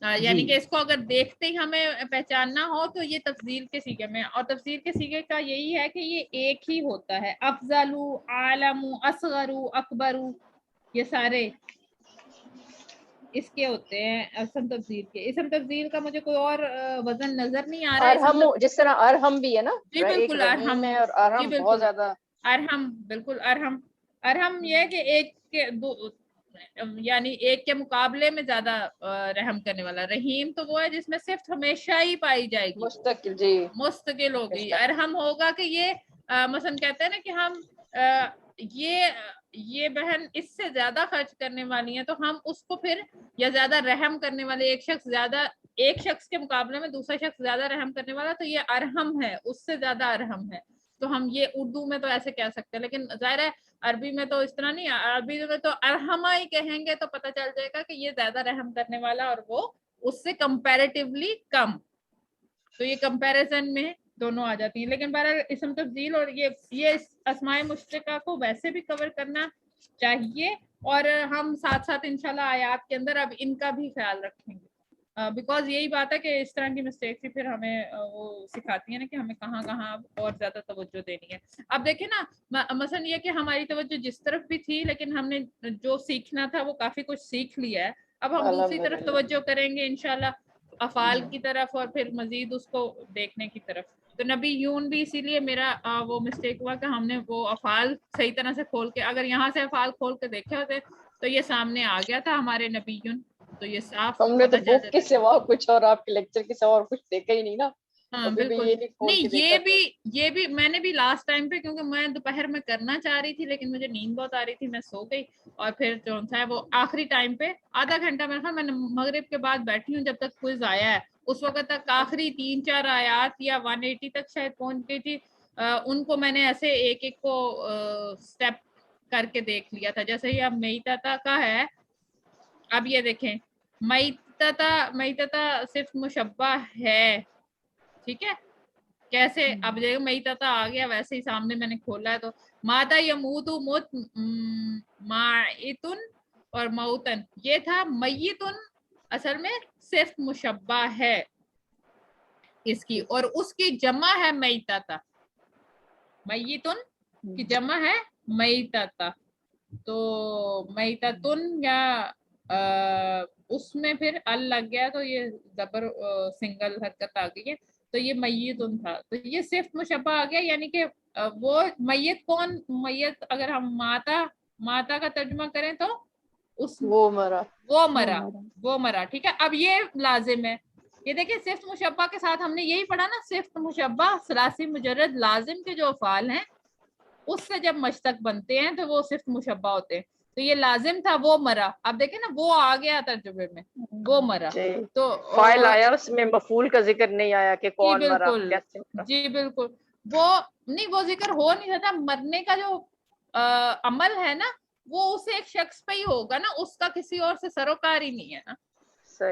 यानी जी। कि इसको अगर देखते ही हमें पहचानना हो तो ये तफजील के सीगे में, और तफजील के सीगे का यही है कि ये एक ही होता है। अफजलू, आलमू, असगरू, अकबरू, ये सारे इसके होते हैं इसम तफजील के। इसम तफजील का मुझे कोई और वजन नजर नहीं आ रहा है। अरहम, जिस तरह अरहम भी है ना, जी एक बिल्कुल, रहीम अरहम है और जी अरहम बहुत बिल्कुल, ज्यादा। अरहम बिल्कुल, अरहम अरहम ये है कि एक के दो, यानी एक के मुकाबले में ज्यादा रहम करने वाला। रहीम तो वो है जिसमें सिर्फ हमेशा ही पाई जाएगी, मुस्तकिल, जी मुस्तकिल होगी। मुस्तकिल। अरहम होगा कि ये मसलन कहते हैं ना कि हम ये बहन इससे ज्यादा खर्च करने वाली है, तो हम उसको फिर, या ज्यादा रहम करने वाले एक शख्स के मुकाबले में दूसरा शख्स ज्यादा रहम करने वाला, तो ये अरहम है, उससे ज्यादा अरहम है। तो हम ये उर्दू में तो ऐसे कह सकते हैं, लेकिन जाहिर है अरबी में तो इस तरह नहीं। अरबी में तो अरहमा ही कहेंगे तो पता चल जाएगा कि ये ज्यादा रहम करने वाला और वो उससे कंपैरेटिवली कम। तो ये कंपैरिजन में दोनों आ जाती हैं। लेकिन बहरहाल इसम तब्दील और ये अस्माए मुश्तरका को वैसे भी कवर करना चाहिए, और हम साथ साथ इंशाल्लाह आयात के अंदर अब इनका भी ख्याल रखेंगे, बिकॉज यही बात है कि इस तरह की मिस्टेक्स ही फिर हमें वो सिखाती है ना कि हमें कहाँ कहाँ और ज्यादा तवज्जो देनी है। अब देखें ना, मसलन ये कि हमारी तवज्जो जिस तरफ भी थी, लेकिन हमने जो सीखना था वो काफी कुछ सीख लिया है। अब हम दूसरी तरफ अल्हम्दुलिल्लाह। तवज्जो करेंगे इंशाल्लाह, अफाल की तरफ, और फिर मजीद उसको देखने की तरफ। तो नबी यून भी इसीलिए मेरा वो मिस्टेक हुआ कि हमने वो अफाल सही तरह से खोल के, अगर यहाँ से अफाल खोल के देखे होते तो ये सामने आ गया था हमारे नबी यून, तो ये साफ हमने तो पता चल बुक के जाता। सिवा कुछ और आपके लेक्चर के सिवा और कुछ देखा ही नहीं ना। हाँ अभी भी बिल्कुल, ये नहीं खोल नहीं के देखा। ये भी मैंने भी लास्ट टाइम पे, क्योंकि मैं दोपहर में करना चाह रही थी लेकिन मुझे नींद बहुत आ रही थी, मैं सो गई। और फिर जो है वो आखिरी टाइम पे आधा घंटा मेरे ख्याल मैंने मगरिब के बाद बैठी हूँ जब तक क्विज आया है, उस वक्त तक आखिरी 3-4 आयात या 180 तक शायद पहुंच गई थी। उनको मैंने ऐसे एक एक को स्टेप करके देख लिया था। जैसे ही अब मईतता का है, अब ये देखें, मईतता सिर्फ मुशब्बा है, ठीक है। कैसे, अब देखो मईतता आ गया, वैसे ही सामने मैंने खोला है तो मादा यमूतु मुत माइतुन और मौतन, ये था मय्यतुन, असल में सिर्फ मुशब्बा है इसकी, और उसकी जमा है मईतता। मय्यतुन की जमा है मईतता, तो मईततुन या उसमें फिर अल लग गया तो ये जबर सिंगल हरकत आ गई है, तो ये मय्यतुन था, तो ये सिर्फ मुशब्बा आ गया। यानी कि वो मय्यत कौन, मय्यत अगर हम माता का तर्जुमा करें तो उस वो मरा, वो मरा, ठीक है। अब ये लाजिम है, ये देखिए सिर्फ मुशब्बा के साथ हमने यही पढ़ा ना, सिर्फ मुशब्बा सलासी मुजर्रद लाजिम के जो अफाल हैं उससे जब मश्तक बनते हैं तो वो सिर्फ मुशब्बा होते हैं। तो ये लाजिम था वो मरा, अब देखें ना वो आ गया तर्जुमे में, वो मरा, तो फाइल आया उसमें मफूल का जिक्र नहीं आया कि कौन मरा, कैसे मरा। जी बिल्कुल, वो नहीं, वो जिक्र हो नहीं सकता। मरने का जो अमल है ना वो उस एक शख्स पे ही होगा ना, उसका किसी और से सरोकार ही नहीं है ना।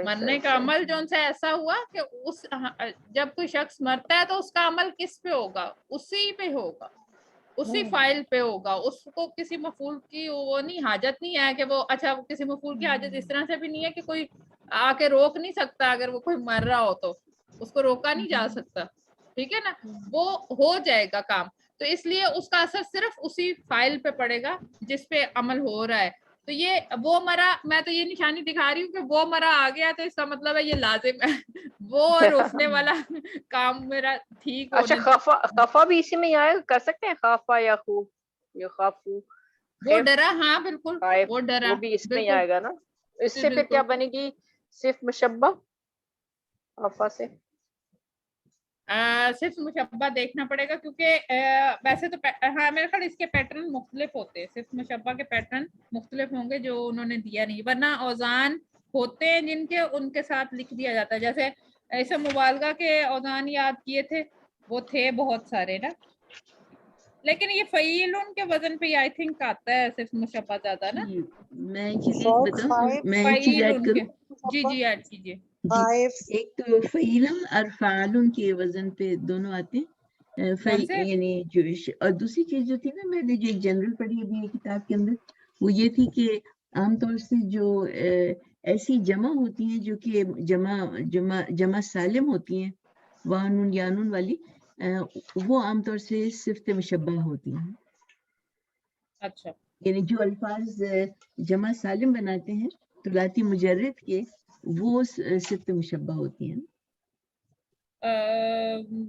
मरने का अमल जो उनसे ऐसा हुआ कि उस जब कोई शख्स मरता है तो उसका अमल किस पे होगा, उसी पे होगा, उसी फाइल पे होगा। उसको किसी मफूल की वो नहीं, हाजत नहीं है कि वो, अच्छा वो किसी मफूल की हाजत इस तरह से भी नहीं है कि कोई आके रोक नहीं सकता, अगर वो कोई मर रहा हो तो उसको रोका नहीं जा सकता, ठीक है ना, वो हो जाएगा काम। तो इसलिए उसका असर सिर्फ उसी फाइल पे पड़ेगा जिस पे अमल हो रहा है। تو یہ وہ مرا، میں تو یہ نشانی دکھا رہی ہوں کہ وہ مرا آ گیا تو اس کا مطلب ہے یہ لازم ہے وہ روکنے والا کام میرا ٹھیک اچھا خفا بھی اسی میں ہی آئے کر سکتے ہیں، خافا یا خوف یا خافو، وہ ڈرا، ہاں بالکل وہ ڈرا، وہ بھی اس میں ہی بالکل آئے گا نا. اس سے پھر کیا بنے گی صرف مشبہ خفا سے؟ صرف مشبہ دیکھنا پڑے گا کیونکہ ویسے تو ہاں میرے خیال اس کے پیٹرن مختلف ہوتے ہیں، صرف مشبہ کے پیٹرن مختلف ہوں گے جو انہوں نے دیا نہیں، ورنہ اوزان ہوتے ہیں جن کے ان کے ساتھ لکھ دیا جاتا ہے. جیسے ایسے مبالغہ کے اوزان یاد کیے تھے، وہ تھے بہت سارے نا، لیکن یہ فعیلن کے وزن پہ آئی تھنک آتا ہے صرف مشبہ زیادہ نا. میں ایک چیز بتاؤں، میں ایک چیز ایڈ کروں. جی جی ایڈ کیجیے. ایک تو فعیلن اور فعالن کے وزن پہ دونوں آتے ہیں، یعنی جو اور دوسری چیز جو تھی نا، میں نے جو ایک جنرل پڑھی ابھی کتاب کے اندر، وہ یہ تھی کہ عام طور سے جو ایسی جمع ہوتی ہیں جو کہ جمع سالم ہوتی ہیں، وانون یانون والی، وہ عام طور سے صفت مشبہ ہوتی ہیں. اچھا، یعنی جو الفاظ جمع سالم بناتے ہیں طلاتی مجرد کے، وہ صفت مشبہ ہوتی ہیں.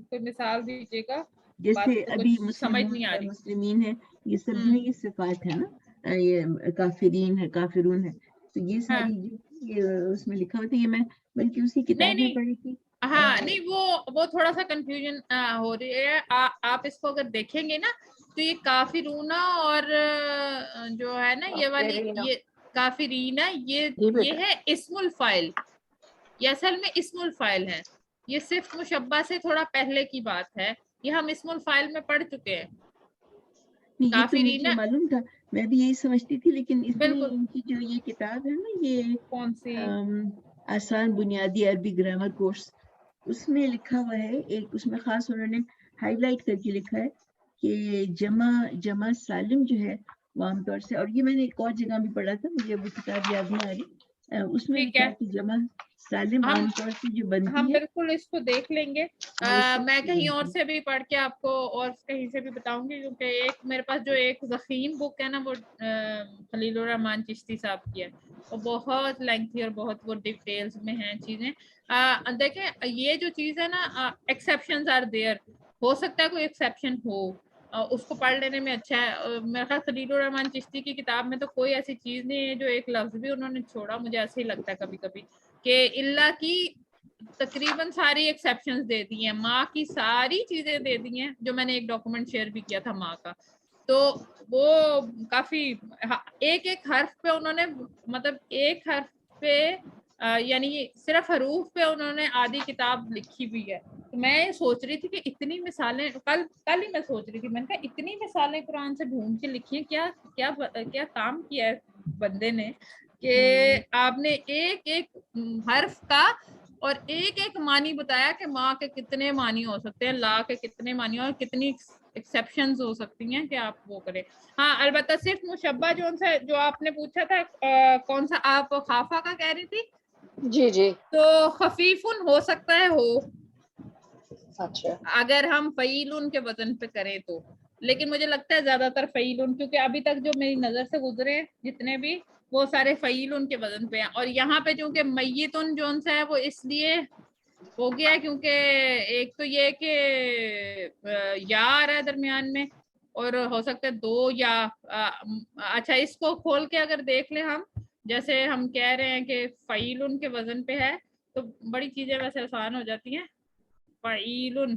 کوئی مثال دیجیے گا. جیسے ابھی سمجھ نہیں آ رہی. مسلمین ہے، یہ سب جو ہے یہ صفات ہے نا، یہ کافرین ہے، کافرون ہے، تو یہ ساری جو اس میں لکھا ہوتا ہے، یہ میں بلکہ اسی کتاب میں پڑھی تھی. ہاں نہیں وہ تھوڑا سا کنفیوژن ہو رہی ہے. آپ اس کو اگر دیکھیں گے نا تو یہ کافرونا اور جو ہے نا یہ والی یہ کافرینا یہ ہے اسم الفاعل، یہ اصل میں اسم الفاعل ہے. یہ صرف مشبہ سے تھوڑا پہلے کی بات ہے، یہ ہم اسم الفاعل میں پڑھ چکے ہیں. یہ تو مجھے معلوم تھا، میں بھی یہی سمجھتی تھی، لیکن اس میں ان کی جو یہ کتاب ہے نا، یہ کون سی آسان بنیادی عربی گرامر کورس، اس میں لکھا ہوا ہے ایک، اس میں خاص انہوں نے ہائی لائٹ کر کے لکھا ہے کہ جمع سالم جو ہے وہ عام طور سے، اور یہ میں نے ایک اور جگہ بھی پڑھا تھا، مجھے وہ کتاب یاد نہیں آ رہی، اس میں لکھا ہے کہ جمع سالم عام طور سے جو بنتی ہے. ہم بالکل اس کو دیکھ لیں گے. میں کہیں اور سے بھی پڑھ کے آپ کو اور کہیں سے بھی بتاؤں گی، کیونکہ ایک میرے پاس جو ایک ضخیم بک ہے نا، وہ خلیل الرحمان چشتی صاحب کی ہے، وہ بہت لینتھی اور بہت وہ ڈیٹیلز میں ہیں چیزیں. دیکھیں یہ جو چیز ہے نا، ایکسیپشنز آر دیئر، ہو سکتا ہے کوئی ایکسیپشن ہو، اس کو پڑھ لینے میں اچھا ہے. میرے خیال خلیل الرحمان چشتی کی کتاب میں تو کوئی ایسی چیز نہیں ہے جو ایک لفظ بھی انہوں نے چھوڑا. مجھے ایسے ہی لگتا ہے کبھی کبھی کہ اللہ کی تقریباً ساری ایکسیپشنز دے دی ہیں، ماں کی ساری چیزیں دے دی ہیں، جو میں نے ایک ڈاکومنٹ شیئر بھی کیا تھا ماں کا. تو وہ کافی ایک حرف پہ انہوں نے، مطلب ایک حرف پہ یعنی صرف حروف پہ انہوں نے آدھی کتاب لکھی ہوئی ہے. تو میں سوچ رہی تھی کہ اتنی مثالیں، کل ہی میں سوچ رہی تھی، میں نے کہا اتنی مثالیں قرآن سے ڈھونڈ کے لکھی ہیں، کیا کام کیا ہے بندے نے کہ آپ نے ایک حرف کا اور ایک معنی بتایا کہ ماں کے کتنے معنی ہو سکتے ہیں، لا کے کتنے معنی اور کتنی ایکسیپشنز ہو سکتی ہیں کہ آپ وہ کریں. ہاں البتہ صرف مشبہ جو آپ نے پوچھا تھا کون سا، آپ خافہ کا کہہ رہی تھی. جی جی، تو خفیفن ہو سکتا ہے ہو، اچھا اگر ہم فعیلن کے وزن پہ کریں تو، لیکن مجھے لگتا ہے زیادہ تر فعیلن، کیونکہ ابھی تک جو میری نظر سے گزرے جتنے بھی وہ سارے فعیلن کے وزن پہ ہیں. اور یہاں پہ چونکہ میتن جون سا ہے وہ اس لیے ہو گیا کیونکہ ایک تو یہ کہ یا آ رہا ہے درمیان میں، اور ہو سکتا ہے دو یا اچھا اس کو کھول کے اگر دیکھ لیں ہم، جیسے ہم کہہ رہے ہیں کہ فعیلن کے وزن پہ ہے تو بڑی چیزیں ویسے آسان ہو جاتی ہیں. فعیلن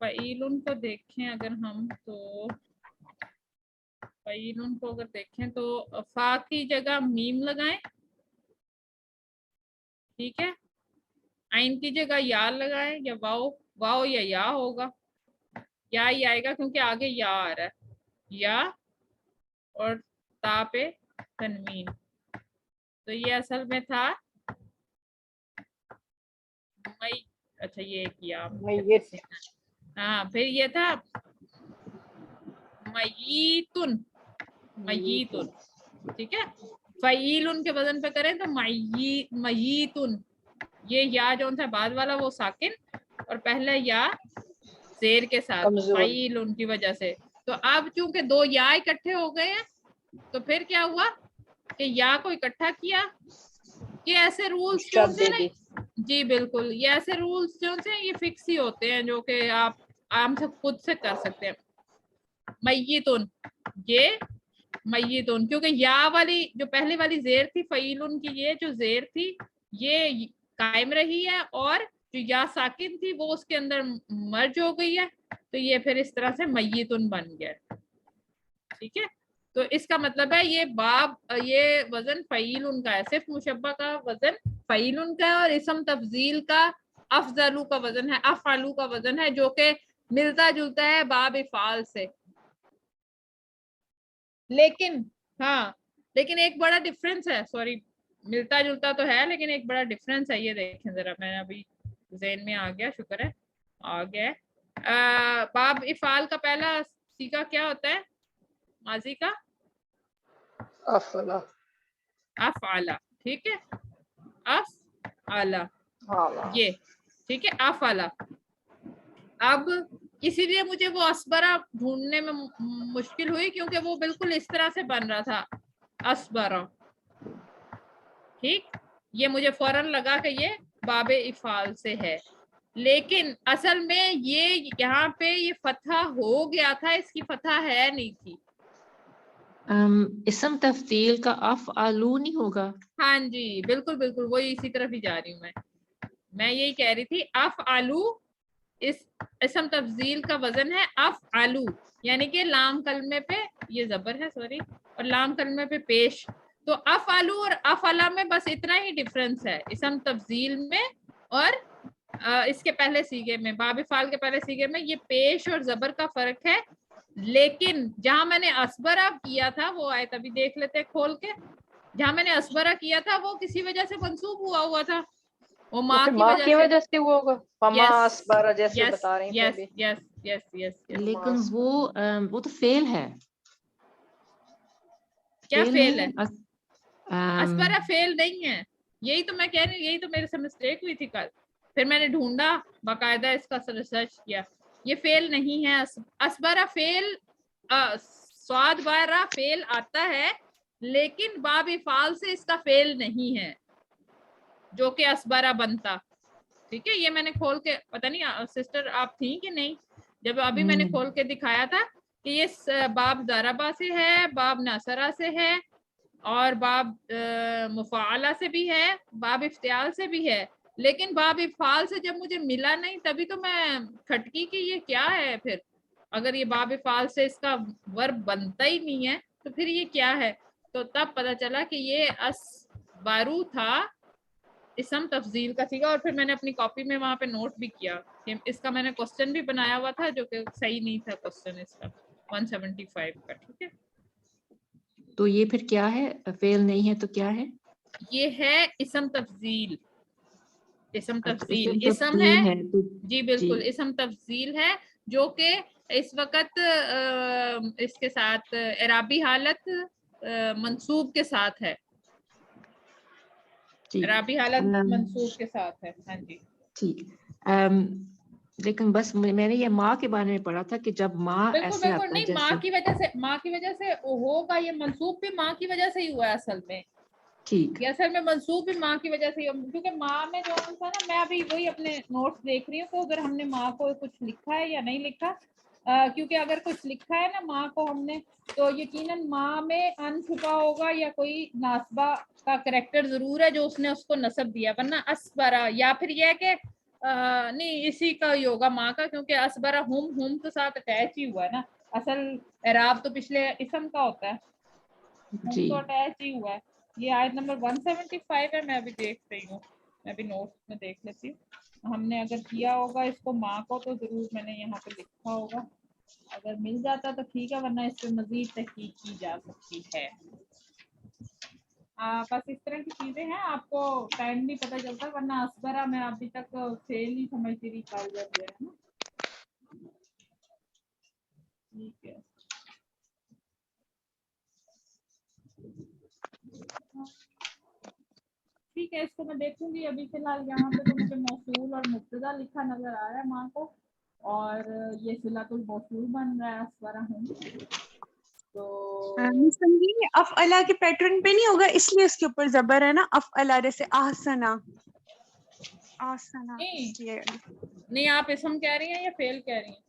فعیلن کو دیکھیں اگر ہم، تو فعیلن کو اگر دیکھیں تو فا کی جگہ میم لگائیں، ٹھیک ہے، عین کی جگہ یا لگائیں، یا واو یا یا ہوگا، یا ہی آئے گا کیونکہ آگے یا آ رہا ہے، یا اور تا پہ تنوین. تو یہ اصل میں تھا اچھا یہ کیا، ہاں پھر یہ تھا میتن، ٹھیک ہے. فعیلن کے وزن پہ کریں تو میتن، یہ یا جو تھا بعد والا وہ ساکن اور پہلے یا जेर के साथ कमजोर। फ़ईल उनकी वजह से। तो अब चूंकि दो या इकट्ठे हो गए हैं तो फिर क्या हुआ कि या को इकट्ठा किया। ये ऐसे रूल्स जो शद से दे ना, दी। जी बिल्कुल, ये ऐसे रूल्स जो से ये फिक्स ही होते हैं जो कि आप आराम से खुद से कर सकते हैं। मय्यितुन, ये मय्यितुन, क्योंकि या वाली जो पहले वाली जेर थी फ़ईलुन की, ये जो जेर थी ये कायम रही है और जो या साकिन थी वो उसके अंदर मर्ज हो गई है, तो ये फिर इस तरह से मय्यितुन बन गया। ठीक है, तो इसका मतलब है ये बाब, ये वजन फ़ईलुन का है, सिर्फ मुशब्बा का वजन फ़ईलुन का है और इसम तफजील का अफजलू का वजन है, अफआलू का वजन है, जो कि मिलता जुलता है बाब इफ़ाल से। लेकिन हाँ, लेकिन एक बड़ा डिफरेंस है, सॉरी मिलता जुलता तो है लेकिन एक बड़ा डिफरेंस है। ये देखें जरा, मैंने अभी ज़हन में आ गया, शुक्र है आ गया है। बाब इफ़ाल का पहला सीगा क्या होता है माजी का? अफला। अफ़अला, ठीक है, अफ़अला, हाला। ये ठीक है, अफ़अला। अब इसीलिए मुझे वो असबरा ढूंढने में मुश्किल हुई क्योंकि वो बिल्कुल इस तरह से बन रहा था, असबरा। ठीक, ये मुझे फौरन लगा कि ये बाबे इफ़ाल से है, लेकिन असल में ये यहाँ पे ये फतहा हो गया था, इसकी फतहा है नहीं थी। इसम तफ्दील का अफ़अलू नहीं होगा? हाँ जी बिल्कुल बिल्कुल, वही इसी तरफ ही जा रही हूँ मैं यही कह रही थी। अफ़अलू इस इसम तफजील का वजन है अफ़अलू, यानी कि लाम कलमे पे ये जबर है, सॉरी, और लाम कलमे पे पेश। तो अफ़अलू और अफ़अला में बस इतना ही डिफरेंस है, इसम तफजील में और इसके पहले सीगे में, बाब इफ़ाल के पहले सीगे में ये पेश और जबर का फर्क है। लेकिन जहां मैंने असबरा किया था, वो आए तभी देख लेते हैं खोल के, जहां मैंने असबरा किया था वो किसी वजह से मंसूब हुआ था, वो माँ की वजह से हुआ होगा। फमा असबरा जैसे बता रही थी अभी। Yes yes yes. लेकिन वो तो फेल है। क्या फेल है? अम, असबरा फेल नहीं है, यही तो मैं कह रही हूँ, यही तो मेरे से मिस्टेक हुई थी कल। फिर मैंने ढूंढा, बाकायदा इसका रिसर्च किया, ये फेल नहीं है। असबरा फेल, स्वाद बारा फेल आता है, लेकिन बाब इफ़ाल से इसका फेल नहीं है जो कि असबरा बनता। ठीक है, ये मैंने खोल के, पता नहीं सिस्टर आप थी कि नहीं जब अभी मैंने खोल के दिखाया था कि ये बाब ज़रबा से है, बाब नसरा से है और बाब मुफ़ाला से भी है, बाब इफ्तियाल से भी है, लेकिन बाब इफ़ाल से जब मुझे मिला नहीं तभी तो मैं खटकी कि ये क्या है। फिर अगर ये बाब इफ़ाल से इसका वर्ब बनता ही नहीं है तो फिर ये क्या है, तो तब पता चला कि ये असबारू था, इसम तफजील का सीगा। और फिर मैंने अपनी कॉपी में वहां पे नोट भी किया कि इसका मैंने क्वेश्चन भी बनाया हुआ था जो कि सही नहीं था क्वेश्चन इसका 175 का। ठीक है, तो ये फिर क्या है? फेल नहीं है तो क्या है? ये है इसम तफजील। इसम तफजील इसम इसम तफ्दील है तो जी बिल्कुल, इसम तफजील है जो कि इस वक्त इसके साथ एराबी हालत मंसूब के साथ है, ठीक। एराबी हालत मंसूब के साथ है। हाँ जी ठीक। लेकिन बस मैंने ये माँ के बारे में पढ़ा था कि जब माँ बिल्कुल ऐसे बिल्कुल आता है नहीं, जैसे, माँ की वजह से होगा, ये मंसूब भी माँ की वजह से ही हुआ है असल में। ठीक। ये असल में मंसूब भी माँ की वजह से ही, क्योंकि माँ में जो था ना, मैं अभी वही अपने नोट्स देख रही हूँ, तो अगर हमने माँ को कुछ लिखा है या नहीं लिखा, क्योंकि अगर कुछ लिखा है ना माँ को हमने, तो यकीनन माँ में अन छुपा होगा या कोई नासबा का करेक्टर जरूर है जो उसने उसको नसब दिया, वरना असबरा या फिर यह है कि नहीं इसी का ही होगा माँ का, क्योंकि असबरा हुम तो साथ अटैच ही हुआ है ना, असल एराब तो पिछले इसम का होता है, हुम जी तो अटैच ही हुआ है। ये आयत नंबर 175 है, मैं अभी देख रही हूँ, मैं भी नोट्स में देख लेती हूँ। हमने अगर किया होगा इसको माँ को तो जरूर मैंने यहाँ पे लिखा होगा, अगर मिल जाता तो ठीक है, वरना इस पे मजीद तहकीक की जा सकती है। बस इस तरह की चीजें हैं, आपको टाइम नहीं पता चलता, वरना असबरा मैं अभी तक फेल नहीं समझती रही कागज जो है ना। ठीक है, ठीक है, इसको मैं देखूंगी। अभी फिलहाल यहाँ पे तो मुझे मौसूल और मुब्तदा लिखा नजर आ रहा है माँ को, اور یہ صلۃ الموصول بن رہا ہے اسورہ ہوں. تو سنگین افعلا کے پیٹرن پہ نہیں ہوگا اس لیے اس کے اوپر زبر ہے نا, افعلا جیسے آسنا آسنا, اس لیے نہیں آپ اسم کہہ رہی ہیں یا فعل کہہ رہی ہیں؟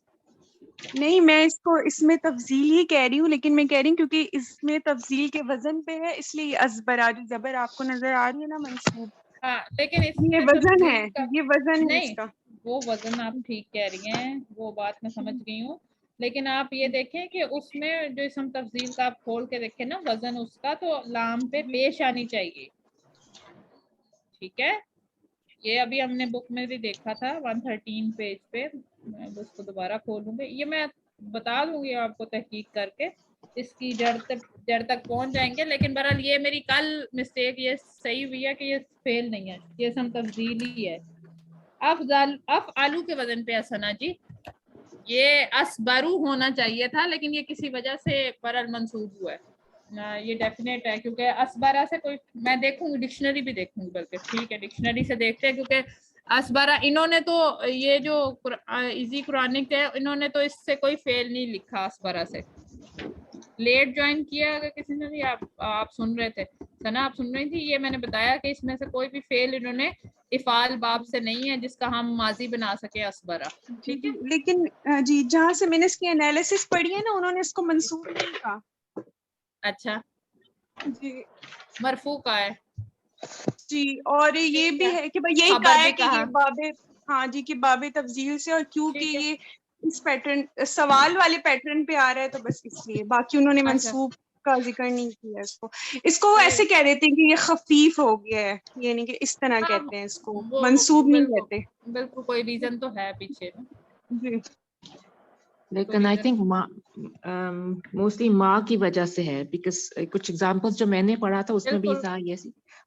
نہیں میں اس کو اس میں تفضیل ہی کہہ رہی ہوں, لیکن میں کہہ رہی ہوں کیونکہ اس میں تفضیل کے وزن پہ ہے اس لیے ازبرا جو زبر آپ کو نظر آ رہی ہے نا منصوب, ہاں لیکن اس یہ میں وزن تفضیل ہے, کا یہ وزن ہے اس نہیں, کا. وہ وزن آپ ٹھیک کہہ رہی ہیں, وہ بات میں سمجھ گئی ہوں, لیکن آپ یہ دیکھیں کہ اس میں جو اسم تفضیل کا آپ کھول کے دیکھیں نا وزن اس کا, تو لام پہ پیش آنی چاہیے. ٹھیک ہے, یہ ابھی ہم نے بک میں بھی دیکھا تھا 113 پیج پہ, میں اس کو دوبارہ کھولوں گی, یہ میں بتا دوں گی آپ کو تحقیق کر کے, اس کی جڑ تک پہنچ جائیں گے. لیکن بہرحال یہ میری کل مسٹیک یہ صحیح ہوئی ہے کہ یہ فیل نہیں ہے, یہ اسم تفضیل ہی ہے. افعلو کے وزن پہ اسنا جی, یہ اسبرو ہونا چاہیے تھا لیکن یہ کسی وجہ سے بہرحال منسوب ہوا ہے. یہ ڈیفینیٹ ہے کیونکہ اسبارہ سے کوئی, میں دیکھوں گی ڈکشنری بھی دیکھوں گی, بلکہ ٹھیک ہے ڈکشنری سے دیکھتے ہیں, کیونکہ اسبارہ انہوں نے تو یہ جو ایزی قرآنک ہے انہوں نے تو اس سے کوئی فیل نہیں لکھا اسبارہ سے. لیٹ جوائن کیا اگر کسی نے بھی, آپ سن رہے تھے ثنا, آپ سن رہی تھی, یہ میں نے بتایا کہ اس میں سے کوئی بھی فیل انہوں نے افعال باب سے نہیں ہے جس کا ہم ماضی بنا سکے اسبرہ. ٹھیک ہے, لیکن جی جہاں سے میں نے اس کی انالیسس پڑھی ہے نا انہوں نے اس کو منسوب نہیں کہا. اچھا جی مرفوع کا ہے جی, اور یہ بھی ہے کہ بھائی یہی خبر کہا بھی ہے کہ کہا. یہ باب, ہاں جی, کہ باب تفضیل سے, اور کیونکہ ٹھیک ہے, یہ اس پیٹرن سوال والے پیٹرن پہ آ رہا ہے تو بس اس لیے, باقی انہوں نے اچھا منسوب کا ذکر نہیں کیا اس کو وہ ایسے کہہ دیتے ہیں کہ یہ خفیف ہو گیا ہے, یعنی کہ اس طرح ہاں کہتے ہیں اس کو, وہ منسوب نہیں بالکل کہتے. بالکل کوئی ریزن تو ہے پیچھے نا. جی لیکن آئی تھنک موسٹلی ماں کی وجہ سے ہے, بیکاز کچھ ایگزامپلس جو میں نے پڑھا تھا اس میں بھی بالکل تھا یہ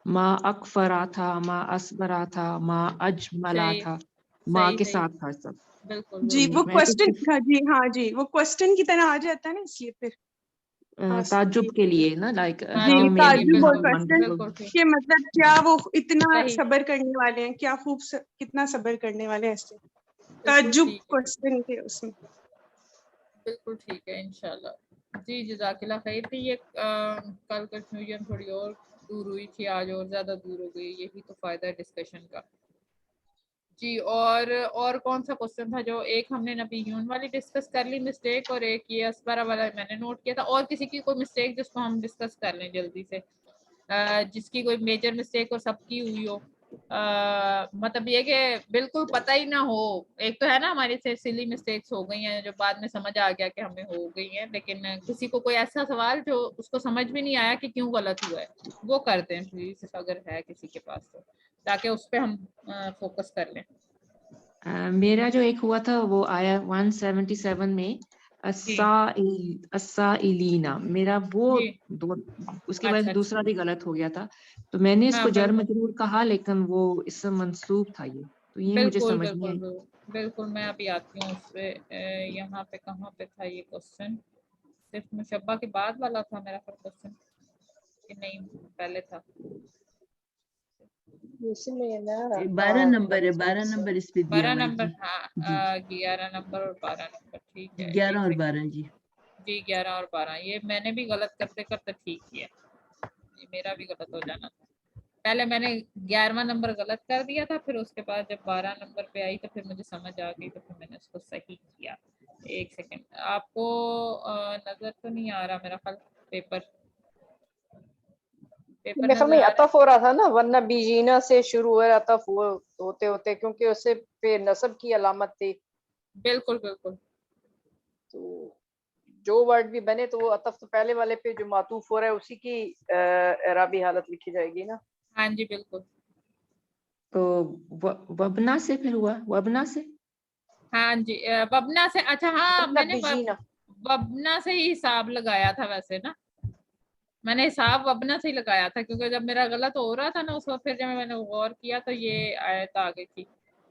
ماں اکفرا تھا, ماں اسبرا تھا, ماں اجملا صحیح تھا, ماں کے ساتھ تھا سب. بالکل جی وہ کوشچن, جی ہاں جی, وہ کوشچن کی طرح آ جاتا ہے نا, اس لیے پھر تعجب کے لیے نا, لائک جی تعجب اور بالکل کوشچن بالکل ٹھیک, کہ مطلب کیا وہ اتنا صحیح صبر کرنے والے ہیں, کیا خوب کتنا صبر کرنے والے ہیں, ایسے بالکل تعجب ٹھیک ہے, کوشچن تھے اس میں. بالکل ٹھیک ہے انشاءاللہ. جی جزاک اللہ خیر. تھی یہ کل کنفیوژن تھوڑی اور دور ہوئی تھی, آج اور زیادہ دور ہو گئی, یہی تو فائدہ ہے ڈسکشن کا. جی اور کون سا کوشچن تھا جو ایک ہم نے نبیون والی ڈسکس کر لی مسٹیک, اور ایک یہ اسبرہ والا میں نے نوٹ کیا تھا, اور کسی کی کوئی مسٹیک جس کو ہم ڈسکس کر لیں جلدی سے, جس کی کوئی میجر مسٹیک ہو, سب کی ہوئی ہو, مطلب یہ کہ بالکل پتہ ہی نہ ہو. ایک تو ہے نا ہماری سے سلی مسٹیکس ہو گئی ہیں جو بعد میں سمجھ آ گیا کہ ہمیں ہو گئی ہیں, لیکن کسی کو کوئی ایسا سوال جو اس کو سمجھ بھی نہیں آیا کہ کیوں غلط ہوا ہے, وہ کرتے ہیں پلیز اگر ہے کسی کے پاس تو, تاکہ اس پہ ہم فوکس کر لیں. میرا جو ایک ہوا تھا وہ آیا 177 میں, السائلینا, میرا وہ جی اس کے بعد اچھا دوسرا بھی غلط ہو گیا تھا, تو میں نے اس ہاں کو جر بالکل مجرور کہا لیکن وہ اس سے منسوب تھا, یہ تو یہ مجھے بالکل سمجھ نہیں بالکل آئی. بالکل میں ابھی آتی ہوں اس پہ. یہاں پہ کہاں پہ تھا یہ کوشچن, صرف مشبہ کے بعد والا تھا میرا کوشچن کہ نہیں پہلے تھا؟ 12 نمبر ہے, 12 نمبر اس پہ دیا 12 ہوا ہے. نمبر, جی ہاں 11 نمبر اور 12 نمبر, ٹھیک ہے 11 ایک اور سیکنڈ. 12 جی. جی 11 اور 12, یہ میں نے بھی غلط کرتے کرتے ٹھیک کیا, یہ میرا بھی غلط ہو جانا تھا. پہلے میں نے 11واں نمبر غلط کر دیا تھا, پھر اس کے بعد جب 12 نمبر پہ آئی تو پھر مجھے سمجھ آ گئی, تو پھر میں نے اس کو صحیح کیا. ایک سیکنڈ, آپ کو نظر تو نہیں آ رہا میرا خیال پیپر نظر میں آ رہا عطف ہو رہا تھا نا, ورنہ بیجینا سے شروع ہوا عطف ہوتے ہوتے, کیونکہ اس سے پہ نصب کی علامت تھی. بالکل بالکل, تو جو ورڈ بھی بنے تو وہ عطف تو پہلے والے پہ جو معطوف ہو رہا ہے اسی کی اعرابی حالت لکھی جائے گی نا. ہاں جی بالکل. تو وبنا سے پھر ہوا, وبنا سے, ہاں جی وبنا سے, اچھا ہاں میں نے بیجینا وبنا سے ہی حساب لگایا تھا ویسے نا, میں نے حساب وبنا سے ہی لگایا تھا, کیونکہ جب میرا غلط ہو رہا تھا نا اس وقت, پھر جب میں نے غور کیا تو یہ آیت آ گئی تھی.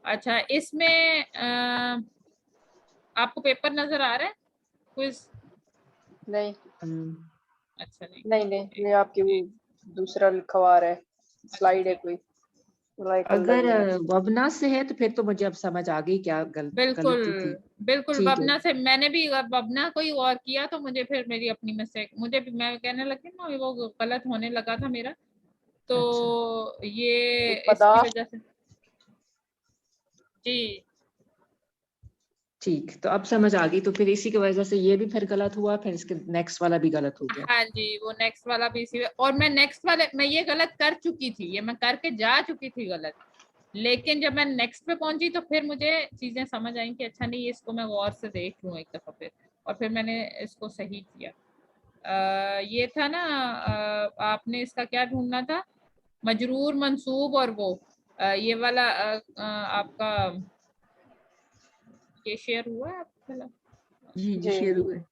اچھا اس میں آپ کو پیپر نظر آ رہا ہے کوئز؟ نہیں اچھا نہیں, یہ آپ کی وہ دوسرا لکھا ہوا رہا ہے, اچھا سلائیڈ ہے ٹھیک, کوئی. अगर वबना से है तो फिर तो मुझे अब समझ आ गई क्या बिल्कुल गलती थी। बिल्कुल ठीक है। वबना से मैंने भी वबना कोई और किया तो मुझे फिर मेरी अपनी मिस्टेक, मुझे भी मैं कहने लगी ना वो गलत होने लगा था मेरा, तो ये इसकी वजह से जी ठीक, तो अब समझ आ गई। तो फिर इसी की वजह से ये भी फिर गलत हुआ, फिर इसके नेक्स्ट वाला भी गलत हो गया। हाँ जी, वो नेक्स्ट वाला भी इसी और मैं नेक्स्ट वाले मैं ये गलत कर चुकी थी, ये मैं करके जा चुकी थी गलत, लेकिन जब मैं नेक्स्ट पे पहुंची तो फिर मुझे चीजें समझ आई कि अच्छा नहीं इसको मैं गौर से देख लूं एक दफा फिर, और फिर मैंने इसको सही किया। ये था ना आपने इसका क्या ढूंढना था, मजरूर मंसूब और वो ये वाला आपका ये शेयर हुआ है आपका? जी शेयर हुआ है।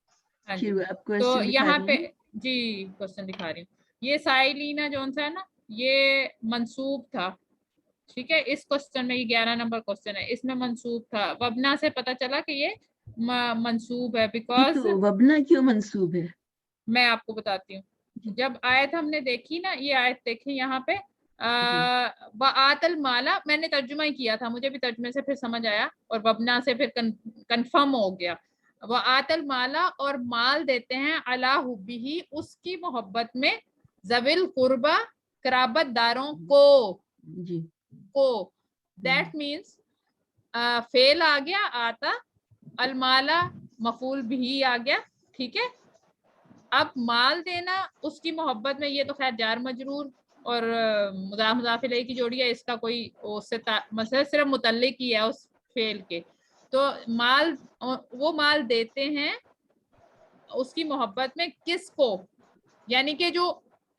हाँ शेयर जी, हुआ, आप तो क्वेश्चन दिखा यहाँ रही पे हैं? जी क्वेश्चन दिखा रही हूँ। ये साइलिना जोन सा है ना, ये मंसूब था, ठीक है, इस क्वेश्चन में ये 11 नंबर क्वेश्चन है, इसमें मंसूब था, वबना से पता चला कि ये मंसूब है, बिकॉज तो वबना क्यों मंसूब है? मैं आपको बताती हूँ। जब आयत हमने देखी ना, ये आयत देखी यहाँ पे आतल माला, मैंने तर्जुमा ही किया था, मुझे भी तर्जुमे से फिर समझ आया और वबना से फिर कंफर्म हो गया। वो आतल माला और माल देते हैं अला हुब्बिही, उसकी मोहब्बत में, जविल कुर्बा कराबत दारों को जी को, दैट मीन्स फेल आ गया आता, अलमाला मफूल भी आ गया, ठीक है। अब माल देना उसकी मोहब्बत में, ये तो खैर जार मजरूर और मुदाफ मुदाफ इलैह की जोड़ी है, इसका कोई उससे मतलब सिर्फ मुतल्लिक ही है उस फेल के, तो माल वो माल देते हैं उसकी मोहब्बत में किसको, यानी कि जो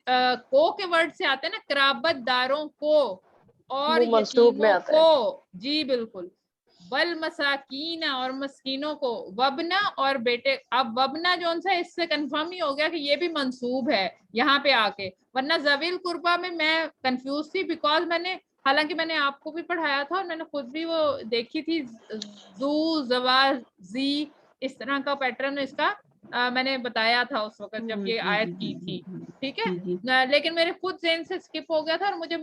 को के वर्ड से आते हैं ना, कराबत दारों को और यतीमों को, जी बिल्कुल, बल मसाकीना और मस्कीनों को, वबना और बेटे। अब वबना जो सा इससे कंफर्म ही हो गया कि ये भी मंसूब है यहाँ पे आके, वरना जवील कुर्बा में मैं कंफ्यूज थी, बिकॉज मैंने हालांकि मैंने आपको भी पढ़ाया था और मैंने खुद भी वो देखी थी, जू जवा जी इस तरह का पैटर्न इसका मैंने बताया था उस वक्त जब ये आयत की थी, ठीक है, लेकिन मेरे खुद ज़हन से स्किप हो गया था और मुझे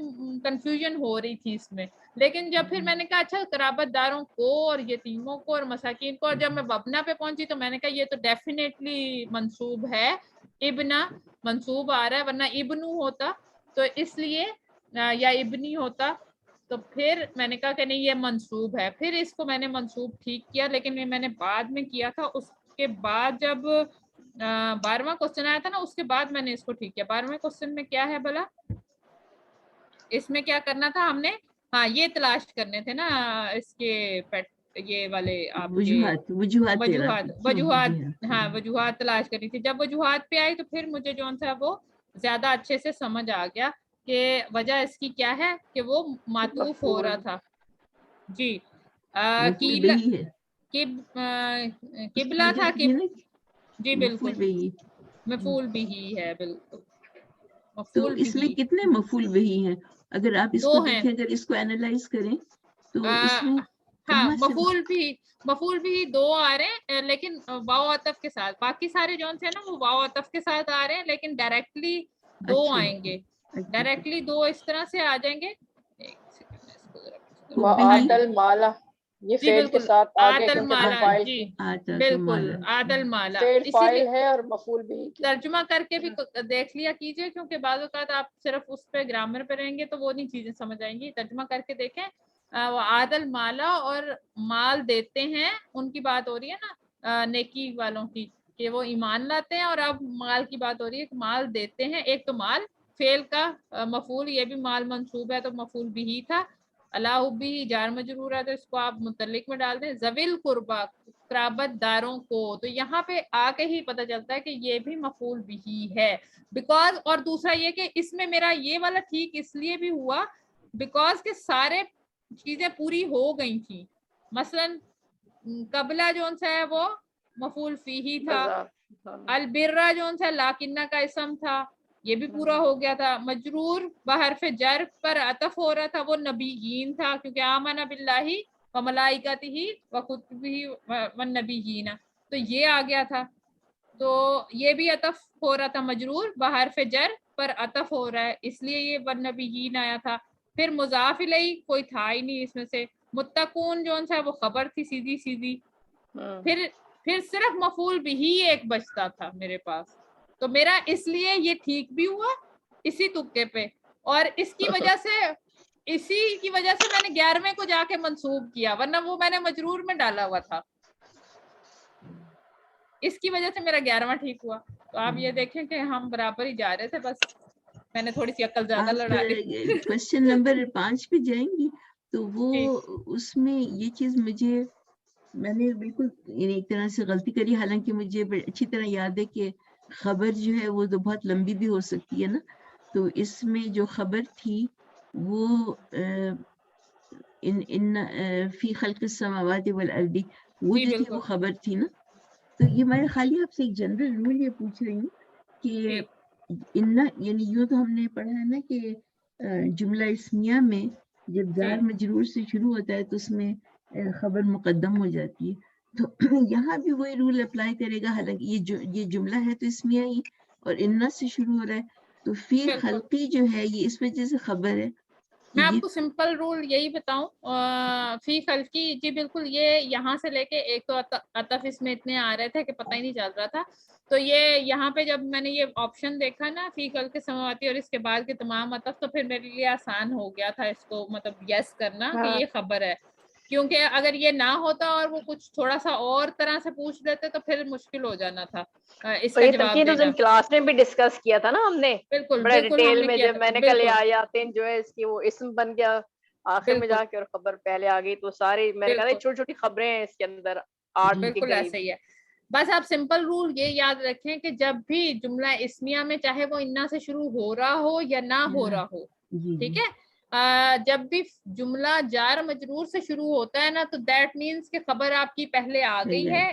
कंफ्यूजन हो रही थी इसमें। लेकिन जब फिर मैंने कहा अच्छा कराबतदारों को और यतीमों को और मसाकिन को, और जब मैं वबना पे पहुंची तो मैंने कहा ये तो डेफिनेटली मंसूब है, इब्ना मंसूब आ रहा है, वरना इब्नू होता तो इसलिए या इब्नी होता, तो फिर मैंने कहा कि नहीं ये मंसूब है, फिर इसको मैंने मंसूब ठीक किया, लेकिन ये मैंने बाद में किया था। उसके बाद जब 12वां क्वेश्चन आया था ना, उसके बाद मैंने इसको ठीक किया। 12वें क्वेश्चन में क्या है भला, इसमें क्या करना था हमने, हाँ ये तलाश करने थे ना इसके ये वाले आपके वजूहात, हाँ वजूहात तलाश करनी थी। जब वजूहात पे आई तो फिर मुझे जो सा वो ज्यादा अच्छे से समझ आ गया कि वजह इसकी क्या है कि वो मातूफ हो रहा था जी, किबला था जी बिल्कुल, मफूल बिही है बिल्कुल। तो इसमें कितने मफूल बिही हैं? अगर आप इसको देखें, अगर इसको एनालाइज करें तो इसमें हाँ मफूल भी 2 आ रहे हैं, लेकिन वाव अतफ के साथ, बाकी सारे जौन से है ना वो वाव अतफ के साथ आ रहे हैं, लेकिन डायरेक्टली 2 आएंगे, डायरेक्टली 2 इस तरह से आ जाएंगे। आदल माला ये फेल के साथ आगे आदल माला जी बिल्कुल, आदल माला फाइल है और मफूल भी। तर्जुमा करके भी देख लिया कीजिए, क्योंकि बाद औक़ात आप सिर्फ उस पे ग्रामर पे रहेंगे तो वो नहीं चीजें समझ आएंगी। तर्जुमा करके देखें, वो आदल माला और माल देते हैं, उनकी बात हो रही है ना नेकी वालों की, कि वो ईमान लाते हैं, और अब माल की बात हो रही है कि माल देते हैं। एक तो माल फेल का मफूल, ये भी माल मंसूब है तो मफूल भी ही था, अलाह भी जार मजरूर है तो इसको आप मुतल्लिक में डाल दें, जविल कुर्बा कराबत दारों को, तो यहाँ पे आके ही पता चलता है कि ये भी मफूल भी है, बिकॉज। और दूसरा ये कि इसमें मेरा ये वाला ठीक इसलिए भी हुआ बिकॉज के सारे चीजें पूरी हो गई थी। मसलन कबला जोन सा है वो मफूल फी ही था, अलबिर्रा जोन सा लाकिन्ना का इसम था, ये भी पूरा हो गया था। मजरूर बहरफ जर पर अतफ हो रहा था, वो नबीयीन था, क्योंकि आमना बिल्लाही व मलाइकतिही व कुतुबिही व नबीयीना, तो ये आ गया था, तो ये भी अतफ हो रहा था, मजरूर बहरफ जर पर अतफ हो रहा है, इसलिए ये व नबीयीन आया था। फिर मुज़ाफ इलैही कोई था ही नहीं इसमें से, मुत्तकून जो सा वो खबर थी सीधी सीधी, फिर सिर्फ मफूल बिही एक बचता था मेरे पास। तो मेरा इसलिए ये ठीक भी हुआ इसी तुक्के पे, और इसी की वजह से मैंने 11वें को जाके मंसूब किया, वरना वो मैंने मजरूर में डाला हुआ था। इसकी वजह से मेरा 11वां ठीक हुआ। तो आप ये देखें कि हम बराबर ही जा रहे थे, बस मैंने थोड़ी सी अक्ल ज्यादा लड़ा ली। क्वेश्चन नंबर 5 पे जाएंगी तो वो उसमें ये चीज मैंने बिल्कुल एक तरह से गलती करी, हालांकि मुझे अच्छी तरह याद है कि खबर जो है वो तो बहुत लंबी भी हो सकती है ना, तो इसमें जो खबर थी वो इन फी खल्क़ समावाति वल अर्दी, वो जो थी वो खबर थी ना। तो ये मैं खाली आपसे एक जनरल रूल ये पूछ रही हूँ कि इन्ना यानी यूँ तो हमने पढ़ा है ना कि जुमला इस्मिया में जब जार मजरूर से शुरू होता है तो उसमें खबर मुकद्दम हो जाती है, तो यहाँ भी वही रूल अप्लाई करेगा। हालांकि ये जुमला है तो इसमिया ही और इन्ना से शुरू हो रहा है, तो फी खल्क़ी जो है ये इस वजह से खबर है। मैं आपको सिंपल रूल यही बताऊं, फी खल्की जी बिल्कुल, ये यहाँ से लेके एक तो अतफ इसमें इतने आ रहे थे कि पता ही नहीं चल रहा था, तो ये यहाँ पे जब मैंने ये ऑप्शन देखा ना फी खल्क़ समावाती और इसके बाद के तमाम अतफ, तो फिर मेरे लिए आसान हो गया था इसको मतलब यस करना कि ये खबर है, क्योंकि अगर ये ना होता और वो कुछ थोड़ा सा और तरह से पूछ लेते तो फिर मुश्किल हो जाना था इसका जवाब देना। क्लास में भी डिस्कस किया था ना हमने बिल्कुल बड़ा डिटेल में, जब मैंने कल आयातिन जो है इसकी वो इस्म बन गया आखिर में जाके और खबर पहले आ गई, तो सारी मैंने कहा छोटी छोटी खबरें हैं इसके अंदर 8 बिल्कुल ऐसा ही है। बस आप सिंपल रूल ये याद रखें कि जब भी जुमला इस्मिया में चाहे वो इन्ना से शुरू हो रहा हो या ना हो रहा हो, ठीक है, जब भी जुमला जार मजरूर से शुरू होता है ना तो दैट मीन्स कि खबर आपकी पहले आ गई है।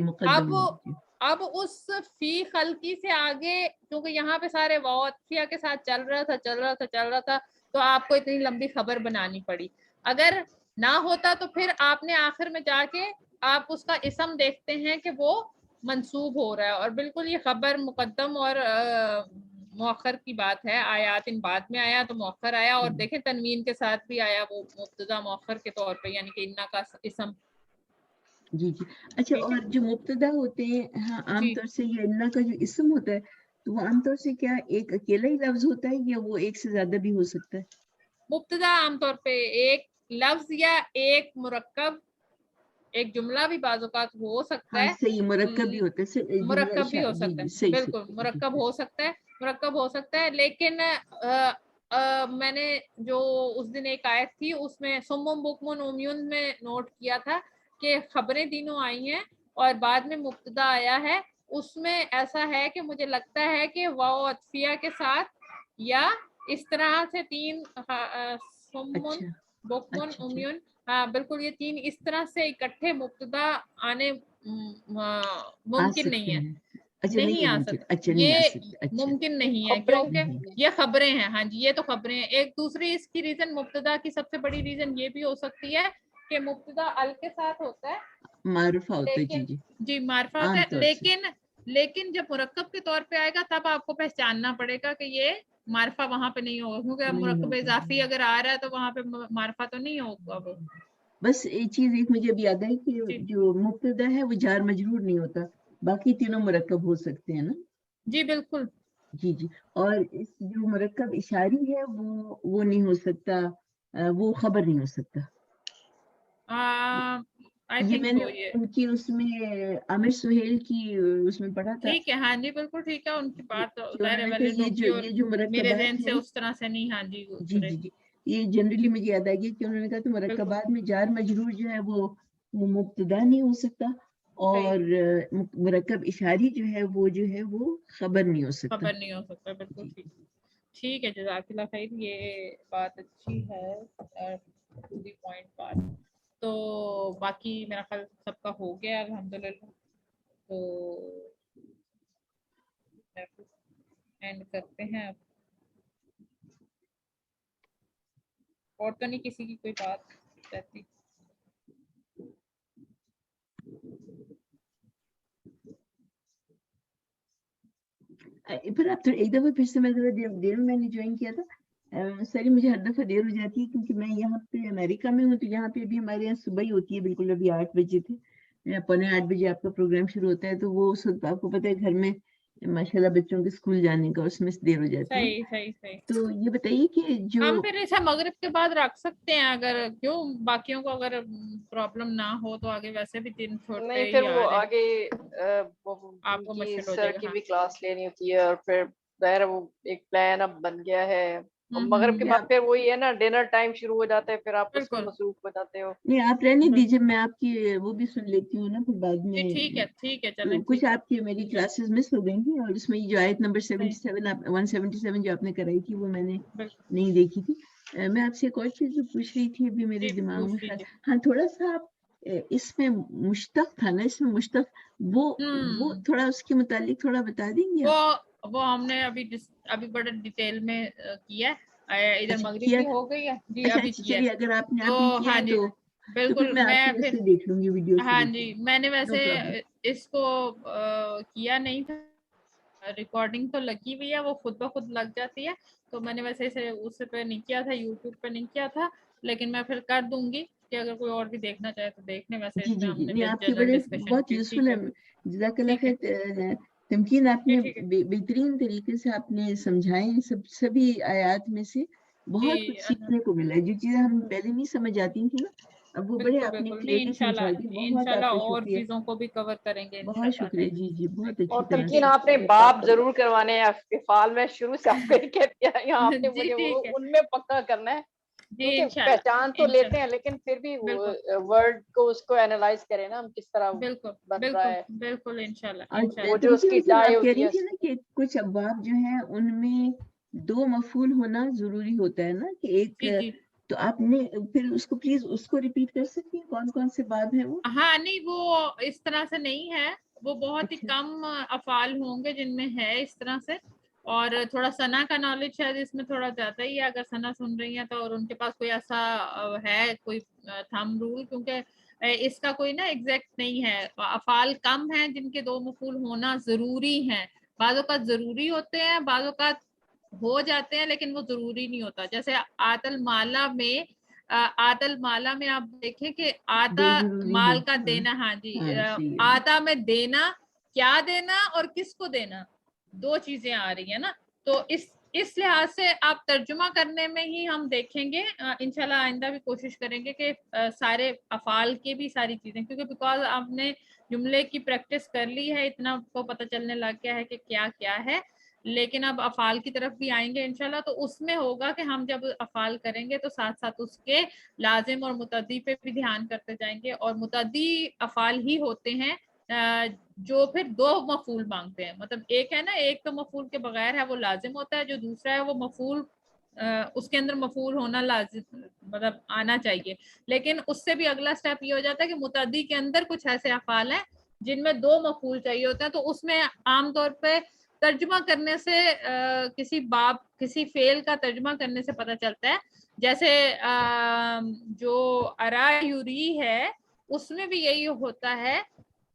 अब उस फी खल्की से आगे, क्योंकि यहाँ पे सारे वाओ के साथ चल रहा था तो आपको इतनी लंबी खबर बनानी पड़ी। अगर ना होता तो फिर आपने आखिर में जाके आप उसका इसम देखते हैं कि वो मंसूब हो रहा है, और बिल्कुल ये खबर मुकद्दम और मुअख्खर की बात है। आयात इन बाद में आया तो मुअख्खर आया, और देखें तनवीन के साथ भी आया वो मुब्तदा मुअख्खर के तौर पे, यानी कि इन्ना का इसम। जी जी अच्छा, और जो मुब्तदा होते हैं हाँ आमतौर से ये इन्ना का जो इसम होता है तो वो आमतौर से क्या एक अकेला ही लफ्ज होता है या वो एक से ज्यादा भी हो सकता है? मुब्तदा आमतौर पे एक लफ्ज या एक मुरक्कब, एक जुमला भी बाज़ औक़ात हो सकता है। सही, मुरक्कब भी होता है, मुरक्कब भी हो सकता है, बिल्कुल मुरक्कब हो सकता है, लेकिन मैंने जो उस दिन एक आयत थी उसमें सुम्मुम बुकमुन उम्युन में नोट किया था कि खबरें तीनों आई हैं और बाद में मुब्तदा आया है, उसमें ऐसा है कि मुझे लगता है कि वाओ अतफिया के साथ या इस तरह से तीन सुम्मुन बुकमुन उम्युन, हाँ बिल्कुल, ये तीन इस तरह से इकट्ठे मुब्तदा आने मुमकिन नहीं है, नहीं आ सकते, ये मुमकिन नहीं है क्योंकि ये खबरें हैं। हाँ जी, ये तो खबरें हैं। एक दूसरी इसकी रीजन मुब्तदा की सबसे बड़ी रीजन ये भी हो सकती है कि मुब्तदा अल के साथ होता है, मारुफा होता है, जी मारुफा होता है, लेकिन जब मुरक्कब के तौर पे आएगा तब आपको पहचानना पड़ेगा कि ये मारफा वहां पे नहीं होगा, क्योंकि मुरक्कब इजाफी अगर आ रहा है तो वहां पे मारफा तो नहीं होगा। वो बस एक चीज एक मुझे अभी याद है कि जो मुब्तदा है वो जार मजरूर नहीं होता, बाकी तीनों मुरक्कब हो सकते हैं ना? जी बिल्कुल, जी जी। और इस जो मुरक्कब इशारी है वो नहीं हो सकता, वो खबर नहीं हो सकता। ये मैंने उनकी उसमें आमिर सुहेल की उसमें पढ़ा था। ठीक है, हाँ जी बिल्कुल ठीक है, उनकी बात ये जो मेरे ज़हन से उस तरह से नहीं, हाँ जी जी जी जी, ये जनरली मुझे याद आ गया कि उन्होंने कहा तो मुरक्कबात में जार मजरूर जो है वो मुब्तदा नहीं हो सकता और मुरक्कब इशारी जो है वो खबर नहीं हो सकता, बिल्कुल ठीक है, जज़ाकल्लाह खैर, ये बात अच्छी है, पॉइंट बात। तो बाकी मेरा ख्याल सबका हो गया अल्हम्दुलिल्लाह, तो एंड करते हैं अब। और तो नहीं किसी की कोई बात रहती? फिर आप एक दफा फिर से मैं देर में मैंने ज्वाइन किया था सॉरी मुझे हर दफा देर हो जाती है क्योंकि मैं यहाँ पे अमेरिका में हूँ, तो यहाँ पे अभी हमारे यहाँ सुबह ही होती है, बिल्कुल अभी 8 बजे थे, 7:45 आपका प्रोग्राम शुरू होता है, तो वो उस वक्त आपको पता है घर में माशाल्लाह बच्चों के स्कूल जाने का उसमें देर हो जाती है। सही सही सही। तो ये बताइए कि जो हम फिर ऐसा मगरिब के बाद रख सकते हैं, अगर क्यों बाकियों को अगर प्रॉब्लम ना हो तो आगे वैसे भी दिन छोटे नहीं ही फिर आ वो रहे हैं, आगे आपको उनकी मुश्किल हो सर जाएगा। की हाँ। भी क्लास लेनी होती है, और फिर ज़ाहिर है वो एक प्लान अब बन गया है। और मगरिब के हम्म, बाद फिर वही है ना, डिनर टाइम शुरू हो जाता है, फिर आप उसमें बिल्कुल मसरूफ हो जाते हो। नहीं आप रहने दीजिए, मैं आपकी वो भी सुन लेती हूँ ना फिर बाद जी में। ठीक है तो चलें, कुछ ठीक है आपकी मेरी क्लासेस मिस हो गई थी, और उसमें ये जो आयत नंबर सही 177 जो आपने कराई थी वो मैंने बिल्कुल नहीं देखी थी। मैं आपसे एक और चीज जो पूछ रही थी अभी मेरे जी दिमाग पूछ में लीजिए। हाँ थोड़ा सा आप इसमें मुश्तक था ना, इसमें मुश्तक वो थोड़ा उसके मुतालिक थोड़ा बता देंगे आप? वो हमने अभी बड़े डिटेल में किया है, इधर अच्छा मगरिब किया भी था? हो गई है जी, अच्छा अभी अच्छा किया है। चलिए, अगर आपने तो किया हाँ है जी तो फिर बिल्कुल, मैं मैं आपकी फिर वैसे देख लूंगी, वीडियो से हाँ देख जी लूंगी। मैंने नो वैसे प्रॉब्लम। इसको किया नहीं था, रिकॉर्डिंग तो लगी हुई है, वो खुद ब खुद लग जाती है, तो मैंने वैसे इसे उस पे नहीं किया था, यूट्यूब पे नहीं किया था, लेकिन मैं फिर कर दूंगी कि अगर कोई और भी देखना चाहे तो देखने। वैसे जी इसमें जी जी हमने नहीं आपकी जनरल बड़े डिस्कशन बहुत की। यूजफुल है, जज़ाकल्लाह ठीक है खैर। तमकीन आपने ठीक है बेहतरीन तरीके से आपने समझाए, सभी आयत में से बहुत कुछ जी सीखने को मिला है, जो चीजें हम पहले नहीं समझ आती थी ना, अब वो बड़े बिल्कुल आपने बिल्कुल, नहीं क्लियरली इंशाल्लाह समझा दी। बहुत इंशाल्लाह आपका और शुक्रिया, चीजों को भी कवर करेंगे बहुत इंशाल्लाह। शुक्रिया। जी जी बहुत अच्छी और तरह तमकीन से। आपने बाप जरूर करवाने हैं इफ़ाल में, शुरू से आपको ये कह दिया यहाँ आपने जी मुझे वो ठीक है उनमें पक्का करना है, जी क्योंकि इंशाल्लाह पहचान तो लेते हैं लेकिन फिर भी बिल्कुल वर्ड को उसको एनालाइज करें ना हम, किस तरह बिल्कुल बन रहा बिल्कुल है, बिल्कुल इंशाल्लाह और वो इंशाल्लाह। जो तमकीन उसकी वैसे डाई आप कह होती रही है। थी ना कि कुछ अब्वाब जो हैं उनमें 2 मफूल होना जरूरी होता है ना, कि एक, जी जी तो आपने फिर उसको प्लीज उसको रिपीट कर सकती हैं, कौन कौन से बाब हैं वो? हाँ नहीं वो इस तरह से नहीं है, वो बहुत ही अच्छा कम अफाल होंगे जिनमें है इस तरह से, और थोड़ा सना का नॉलेज शायद इसमें थोड़ा ज्यादा ही है, अगर सना सुन रही है तो, और उनके पास कोई ऐसा है कोई थंब रूल, क्योंकि इसका कोई ना एग्जैक्ट नहीं है। अफाल कम हैं जिनके 2 मफूल होना जरूरी हैं, बाज़ों का जरूरी होते हैं, बाज़ों का हो जाते हैं, लेकिन वो जरूरी नहीं होता। जैसे आतल माला में आप देखें कि आता 2 जरूरी हैं। माल का हाँ देना, हाँ जी हाँ सही है। आता में देना, क्या देना और किसको देना, 2 चीजें आ रही है ना, तो इस लिहाज से आप तर्जुमा करने में ही हम देखेंगे इंशाल्लाह, आइंदा भी कोशिश करेंगे कि सारे अफाल की भी सारी चीजें, क्योंकि बिकॉज आपने जुमले की प्रैक्टिस कर ली है, इतना आपको पता चलने लग गया है कि क्या क्या है, लेकिन अब अफाल की तरफ भी आएंगे इंशाल्लाह, तो उसमें होगा कि हम जब अफाल करेंगे तो साथ साथ उसके लाजिम और मुतद्दी पे भी ध्यान करते जाएंगे, और मुतद्दी अफाल ही होते हैं जो फिर 2 मफूल मांगते हैं, मतलब एक है ना, एक तो मफूल के बगैर है वो लाजिम होता है, जो दूसरा है वो मफूल उसके अंदर मफूल होना लाजिम मतलब आना चाहिए, लेकिन उससे भी अगला स्टेप ये हो जाता है कि मुतद्दी के अंदर कुछ ऐसे अफाल हैं जिनमें 2 मफूल चाहिए होते हैं, तो उसमें आमतौर पे तर्जुमा करने से किसी फेल का तर्जुमा करने से पता चलता है। जैसे जो अरायुरी है उसमें भी यही होता है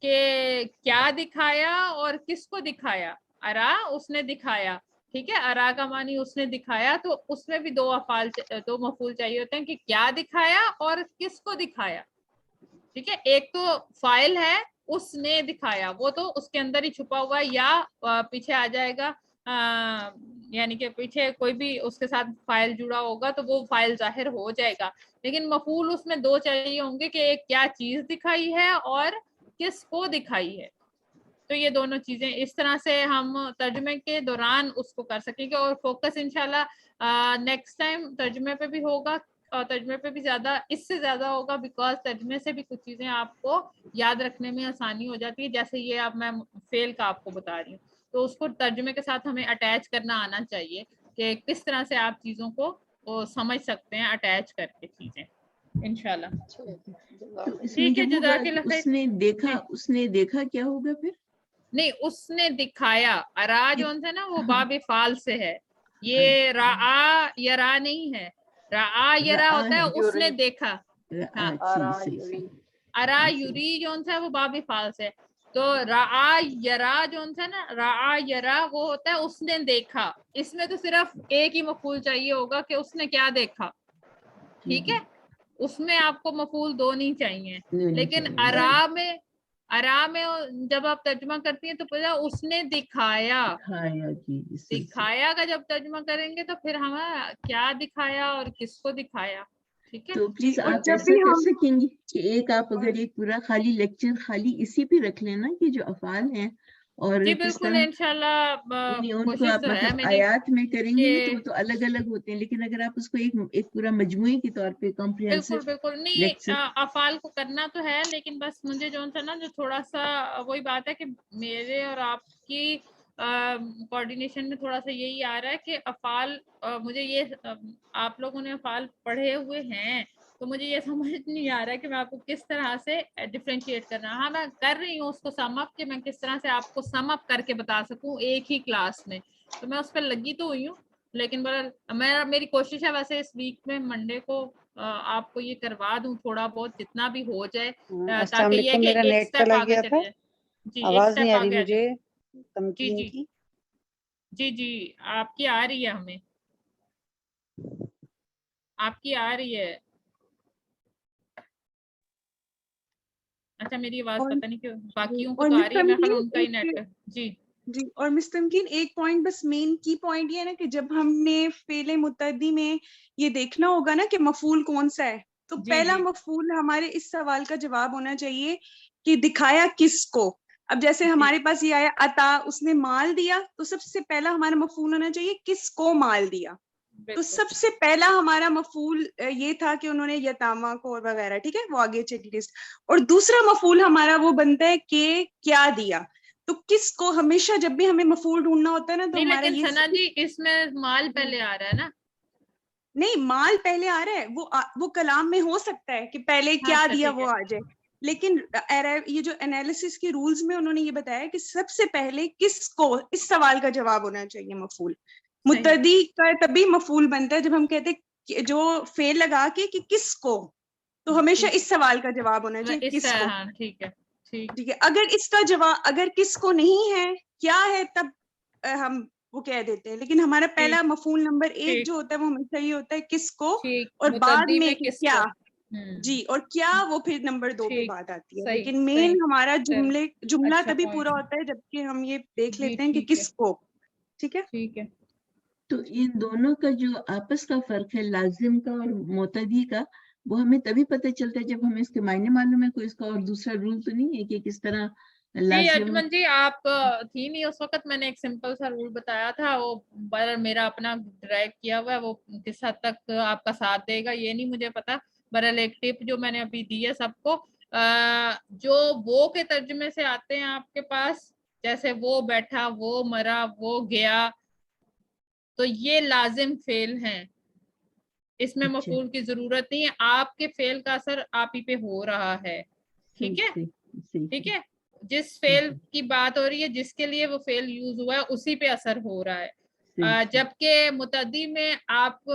कि क्या दिखाया और किसको दिखाया, अरा उसने दिखाया, ठीक है, अरा का मानी उसने दिखाया, तो उसमें भी 2 मफूल चाहिए होते हैं कि क्या दिखाया और किसको दिखाया, ठीक है। एक तो फाइल है उसने दिखाया, वो तो उसके अंदर ही छुपा हुआ है, या पीछे आ जाएगा, यानी कि पीछे कोई भी उसके साथ फाइल जुड़ा होगा तो वो फाइल जाहिर हो जाएगा, लेकिन मफूल उसमें 2 चाहिए होंगे कि एक क्या चीज दिखाई है और किसको दिखाई है, तो ये दोनों चीजें इस तरह से हम तर्जुमे के दौरान उसको कर सकेंगे, और फोकस इंशाल्लाह नेक्स्ट टाइम तर्जुमे पे भी होगा, और तर्जुमे पे भी इससे ज्यादा होगा, बिकॉज तर्जुमे से भी कुछ चीजें आपको याद रखने में आसानी हो जाती है, जैसे ये अब मैं फेल का आपको बता रही हूँ, तो उसको तर्जुमे के साथ हमें अटैच करना आना चाहिए कि किस तरह से आप चीजों को समझ सकते हैं अटैच करके चीजें इंशाल्लाह। तो इसमें ठीक है, जब होगा कि जज़ाकिल्लाह खैर। उसने देखा क्या होगा फिर? नहीं उसने दिखाया, अरा जो है ना वो हाँ, बाब फाल से है, ये रा यरा नहीं है, रा यरा होता है उसने देखा, हाँ सही सही सही। अरा सही। युरी जो है वो बाब फाल से, تو رعا یرا جو ہے نا، رعا یرا وہ ہوتا ہے اس نے دیکھا. اس میں تو صرف ایک ہی مفعول چاہیے ہوگا کہ اس نے کیا دیکھا. ٹھیک ہے، اس میں آپ کو مفعول دو نہیں چاہیے. لیکن ارا میں جب آپ ترجمہ کرتی ہیں تو پتا اس نے دکھایا. دکھایا کا جب ترجمہ کریں گے تو پھر ہمیں کیا دکھایا اور کس کو دکھایا. ٹھیک ہے، تو پلیز آپ ایسا کر سکیں گے کہ ایک آپ اگر ایک پورا خالی لیکچر خالی اسی پہ رکھ لینا کہ جو افعال ہیں اور جی کس بالکل طرح انشاءاللہ ان کو کوشش آپ تو ہے مطلب میری آیات میں کریں گے نا کہ تو الگ الگ ہوتے ہیں، لیکن اگر آپ اس کو ایک پورا مجموعے کے طور پہ کمپریہنسو بالکل نہیں افعال کو کرنا تو ہے، لیکن بس مجھے جو تھا نا جو تھوڑا سا وہی بات ہے کہ میرے اور آپ کی کوآرڈینیشن میں تھوڑا سا یہی آ رہا ہے کہ افعال مجھے یہ آپ لوگوں نے افعال پڑھے ہوئے ہیں تو مجھے یہ سمجھ نہیں آ رہا ہے کہ میں آپ کو کس طرح سے ڈفرینشیٹ کرنا. ہاں میں کر رہی ہوں اس کو سم اپ کہ میں کس طرح سے آپ کو سم اپ کر کے بتا سکوں ایک ہی کلاس میں، تو میں اس پہ لگی تو ہوئی ہوں. لیکن میری کوشش ہے ویسے اس ویک میں منڈے کو آپ کو یہ کروا دوں تھوڑا بہت جتنا بھی ہو جائے تاکہ یہ کہ ایک سٹیپ آگے چلے جائے. جی ایک آواز نہیں سٹیپ آ رہی آگے مجھے جی تمکین جی کی. جی آپ کی آ رہی ہے، ہمیں آپ کی آ رہی ہے. اچھا میری آواز پتہ نہیں کیوں باقیوں کو تو آ رہی ہے، میں خیال ان کا ہی نیٹ. جی جی اور مس تمکین ایک پوائنٹ بس مین کی پوائنٹ یہ ہے نا کہ جب ہم نے فعل متعدی میں یہ دیکھنا ہوگا نا کہ مفعول کون سا ہے تو پہلا مفعول ہمارے اس سوال کا جواب ہونا چاہیے کہ دکھایا کس کو. اب جیسے ہمارے پاس یہ آیا عطا، اس نے مال دیا، تو سب سے پہلا ہمارا مفعول ہونا چاہیے کس کو مال دیا. تو سب سے پہلا ہمارا مفعول یہ تھا کہ انہوں نے یتامہ کو اور وغیرہ، ٹھیک ہے وہ آگے چیک لسٹ. اور دوسرا مفعول ہمارا وہ بنتا ہے کہ کیا دیا. تو کس کو ہمیشہ جب بھی ہمیں مفعول ڈھونڈنا ہوتا ہے نا تو ہمارا لیکن یہ ثنا جی اس میں مال پہلے آ رہا ہے نا. نہیں مال پہلے آ رہا ہے، وہ کلام میں ہو سکتا ہے کہ پہلے کیا دیا وہ آ جائے، لیکن یہ جو انالیسس کے رولز میں انہوں نے یہ بتایا کہ سب سے پہلے کس کو اس سوال کا جواب ہونا چاہیے مفعول. متعدی کا تبھی مفعول بنتا ہے جب ہم کہتے ہیں جو فعل لگا کے کہ کس کو، تو ہمیشہ اس سوال کا جواب ہونا چاہیے کس کو. ٹھیک ہے ٹھیک ہے، اگر اس کا جواب اگر کس کو نہیں ہے کیا ہے تب ہم وہ کہہ دیتے ہیں، لیکن ہمارا پہلا مفعول نمبر 1 جو ہوتا ہے وہ ہمیشہ یہ ہوتا ہے کس کو، اور بعد میں کیا. جی اور کیا وہ پھر نمبر 2 پہ بات آتی ہے، لیکن مین ہمارا جملہ تبھی پورا ہوتا ہے جبکہ ہم یہ دیکھ لیتے ہیں کہ کس کو. ٹھیک ہے تو ان دونوں کا جو آپس کا فرق ہے لازم کا اور معتدی کا، وہ ہمیں تبھی پتہ چلتا ہے جب ہمیں اس کے معنی معلوم ہے. کوئی اس کا اور دوسرا رول تو نہیں ہے کہ کس طرح جی اجمن جی آپ تھی نہیں اس وقت، میں نے ایک سمپل سا رول بتایا تھا، وہ میرا اپنا ڈرائیو کیا ہوا ہے، وہ کس حد تک آپ کا ساتھ دے گا یہ نہیں مجھے پتا. برحال ایک ٹپ جو میں نے ابھی دی ہے سب کو، جو وہ کے ترجمے سے آتے ہیں آپ کے پاس، جیسے وہ بیٹھا، وہ مرا، وہ گیا، تو یہ لازم فعل ہیں، اس میں مفعول کی ضرورت نہیں ہے. آپ کے فعل کا اثر آپ ہی پہ ہو رہا ہے. ٹھیک ہے ٹھیک ہے، جس فعل کی بات ہو رہی ہے، جس کے لیے وہ فعل یوز ہوا ہے اسی پہ اثر ہو رہا ہے. جبکہ متعدی میں آپ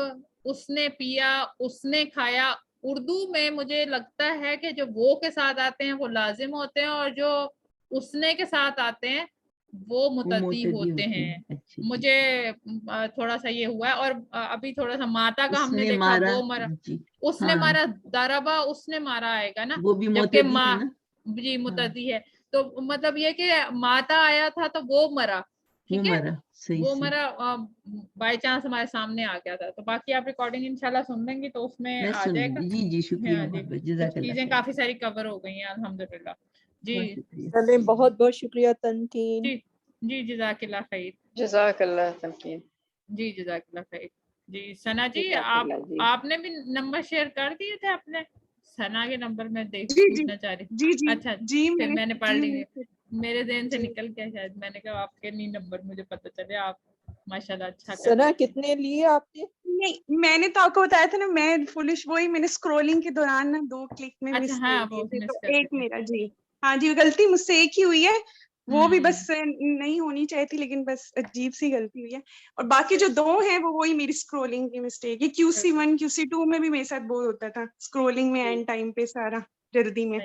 اس نے پیا، اس نے کھایا، اردو میں مجھے لگتا ہے کہ جو وہ کے ساتھ آتے ہیں وہ لازم ہوتے ہیں اور جو اس نے کے ساتھ آتے ہیں وہ متعدی ہوتے ہیں. مجھے تھوڑا سا یہ ہوا ہے. اور ابھی تھوڑا سا ماتا کا ہم نے دیکھا، وہ مرا، اس نے مارا، دربا اس نے مارا آئے گا نا، جبکہ ماں جی متعدی ہے. تو مطلب یہ کہ ماتا آیا تھا تو وہ مرا، ٹھیک ہے وہ مرا بائی چانس ہمارے سامنے آ گیا تھا. تو باقی آپ ریکارڈنگ انشاءاللہ سن لیں گی تو اس میں آ جائے گا. جی شکریہ، چیزیں کافی ساری کور ہو گئی ہیں الحمدللہ. جی چلیں بہت بہت شکریہ تمکین. جی جزاک اللہ خیر. جزاک اللہ تمکین. جی جزاک اللہ خیر. جی ثنا جی آپ نے بھی نمبر شیئر کر دیے تھے اپنے؟ ثنا کے نمبر میں پوچھنا چاہ رہی. اچھا پھر میں نے پڑھ لی، میرے ذہن سے نکل گیا شاید. میں نے کہا آپ کے نہیں نمبر مجھے پتہ چلے. آپ ماشاءاللہ اچھا کر. ثنا کتنے لیے آپ نے؟ نہیں میں نے تو آپ کو بتایا تھا نا، میں فولش وہی میں نے اسکرولنگ کے دوران نا 2 کلک میں مس کر دیے تھے، تو ایک میرا جی ہاں جی غلطی مجھ سے ایک ہی ہوئی ہے، وہ بھی بس نہیں ہونی چاہیے تھی لیکن بس عجیب سی غلطی ہوئی ہے. اور باقی جو 2 ہیں وہ وہی میری اسکرولنگ کی مسٹیک ہے. QC1 QC2 میں بھی میرے ساتھ بہت ہوتا تھا اسکرولنگ میں اینڈ ٹائم پہ سارا جلدی میں.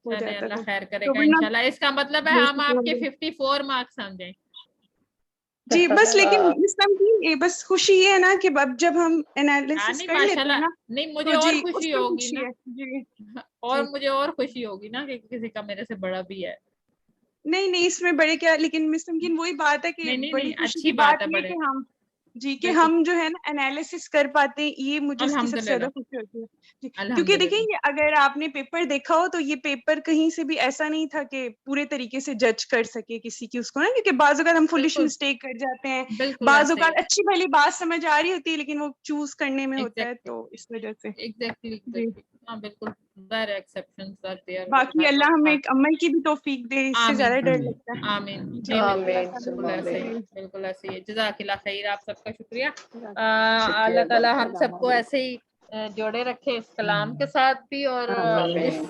हो चले जाता अल्लाह तो खैर तो करेगा वरना इंशाल्लाह। इसका मतलब है हम आपके बिल्कुल 54 मार्क्स समझें। जी बस, लेकिन इस टाइम की ये बस खुशी ये है ना कि अब जब हम हाँ एनालिसिस नहीं कर लेते हैं माशाल्लाह, ना नहीं मुझे तो और जी खुशी उसमें होगी खुशी ना, है जी और जी। मुझे और खुशी होगी ना कि किसी का मेरे से बड़ा भी है। नहीं नहीं, इसमें बड़े क्या, लेकिन मिस तमकीन वही बात है कि नहीं नहीं बड़ी नहीं, खुशी अच्छी की बात बात है ये बड़े, कि हम जी कि बिल्कुल हम जो है ना एनालिसिस कर पाते हैं, ये मुझे इसकी सबसे ज्यादा अल्हम्दुलिल्लाह खुशी होती है जी। क्योंकि अल्हम्दुलिल्लाह। देखिए ये अगर आपने पेपर देखा हो तो ये पेपर कहीं से भी ऐसा नहीं था कि पूरे तरीके से जज कर सके किसी की उसको ना, क्योंकि बाज़ औक़ात हम फुलिश बिल्कुल मिस्टेक कर जाते हैं, बिल्कुल बाज़ ऐसे ही औक़ात अच्छी भली बात समझ आ रही होती है लेकिन वो चूज करने में होता है, एग्जैक्टली तो इस वजह से एग्जैक्टली जी। एग्जैक्टली हाँ बिल्कुल, देयर एक्सेप्शंस आर देयर बाकी अल्लाह हमें एक अमल की भी तौफीक दे, इससे आमीन ज्यादा डर आमीन लगता है आमीन जी जी। बिल्कुल आमीन बिल्कुल ऐसे ही, जी बिल्कुल ऐसे ही। जज़ाकिल्लाह खैर, आप सबका शुक्रिया। शुक्रिया अल्लाह ताला हम अस्सलाम सबको वालेकुम। ऐसे ही जोड़े रखे इस कलाम के साथ भी और आमीन इस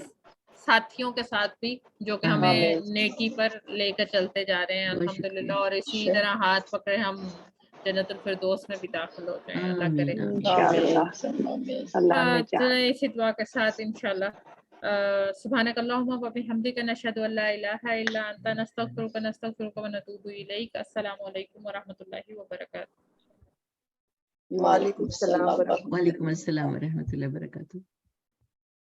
साथियों के साथ भी जो कि आमीन हमें आमीन नेकी पर लेकर चलते जा रहे हैं बहुत शुक्रिया। अल्हम्दुलिल्लाह, और इसी तरह हाथ पकड़े हम जन्नतुल फिरदौस में भी दाखिल हो जाएं, अल्लाह करे। आमीन आमीन। इंशाअल्लाह अल्लाह ने चाहा। चलें इसी दुआ के साथ इंशाल्लाह सुब्हानकल्लाहुम्मा व बिहम्दिका नशहदु अल्ला इलाहा इल्ला अंता नस्तगफिरुका व नतूबु इलैक। अस्सलामु अलैकुम व रहमतुल्लाहि व बरकातुहू। वालेकुम सलाम व रहमतुल्लाह। वालेकुम अस्सलाम व रहमतुल्लाहि व बरकातुहू।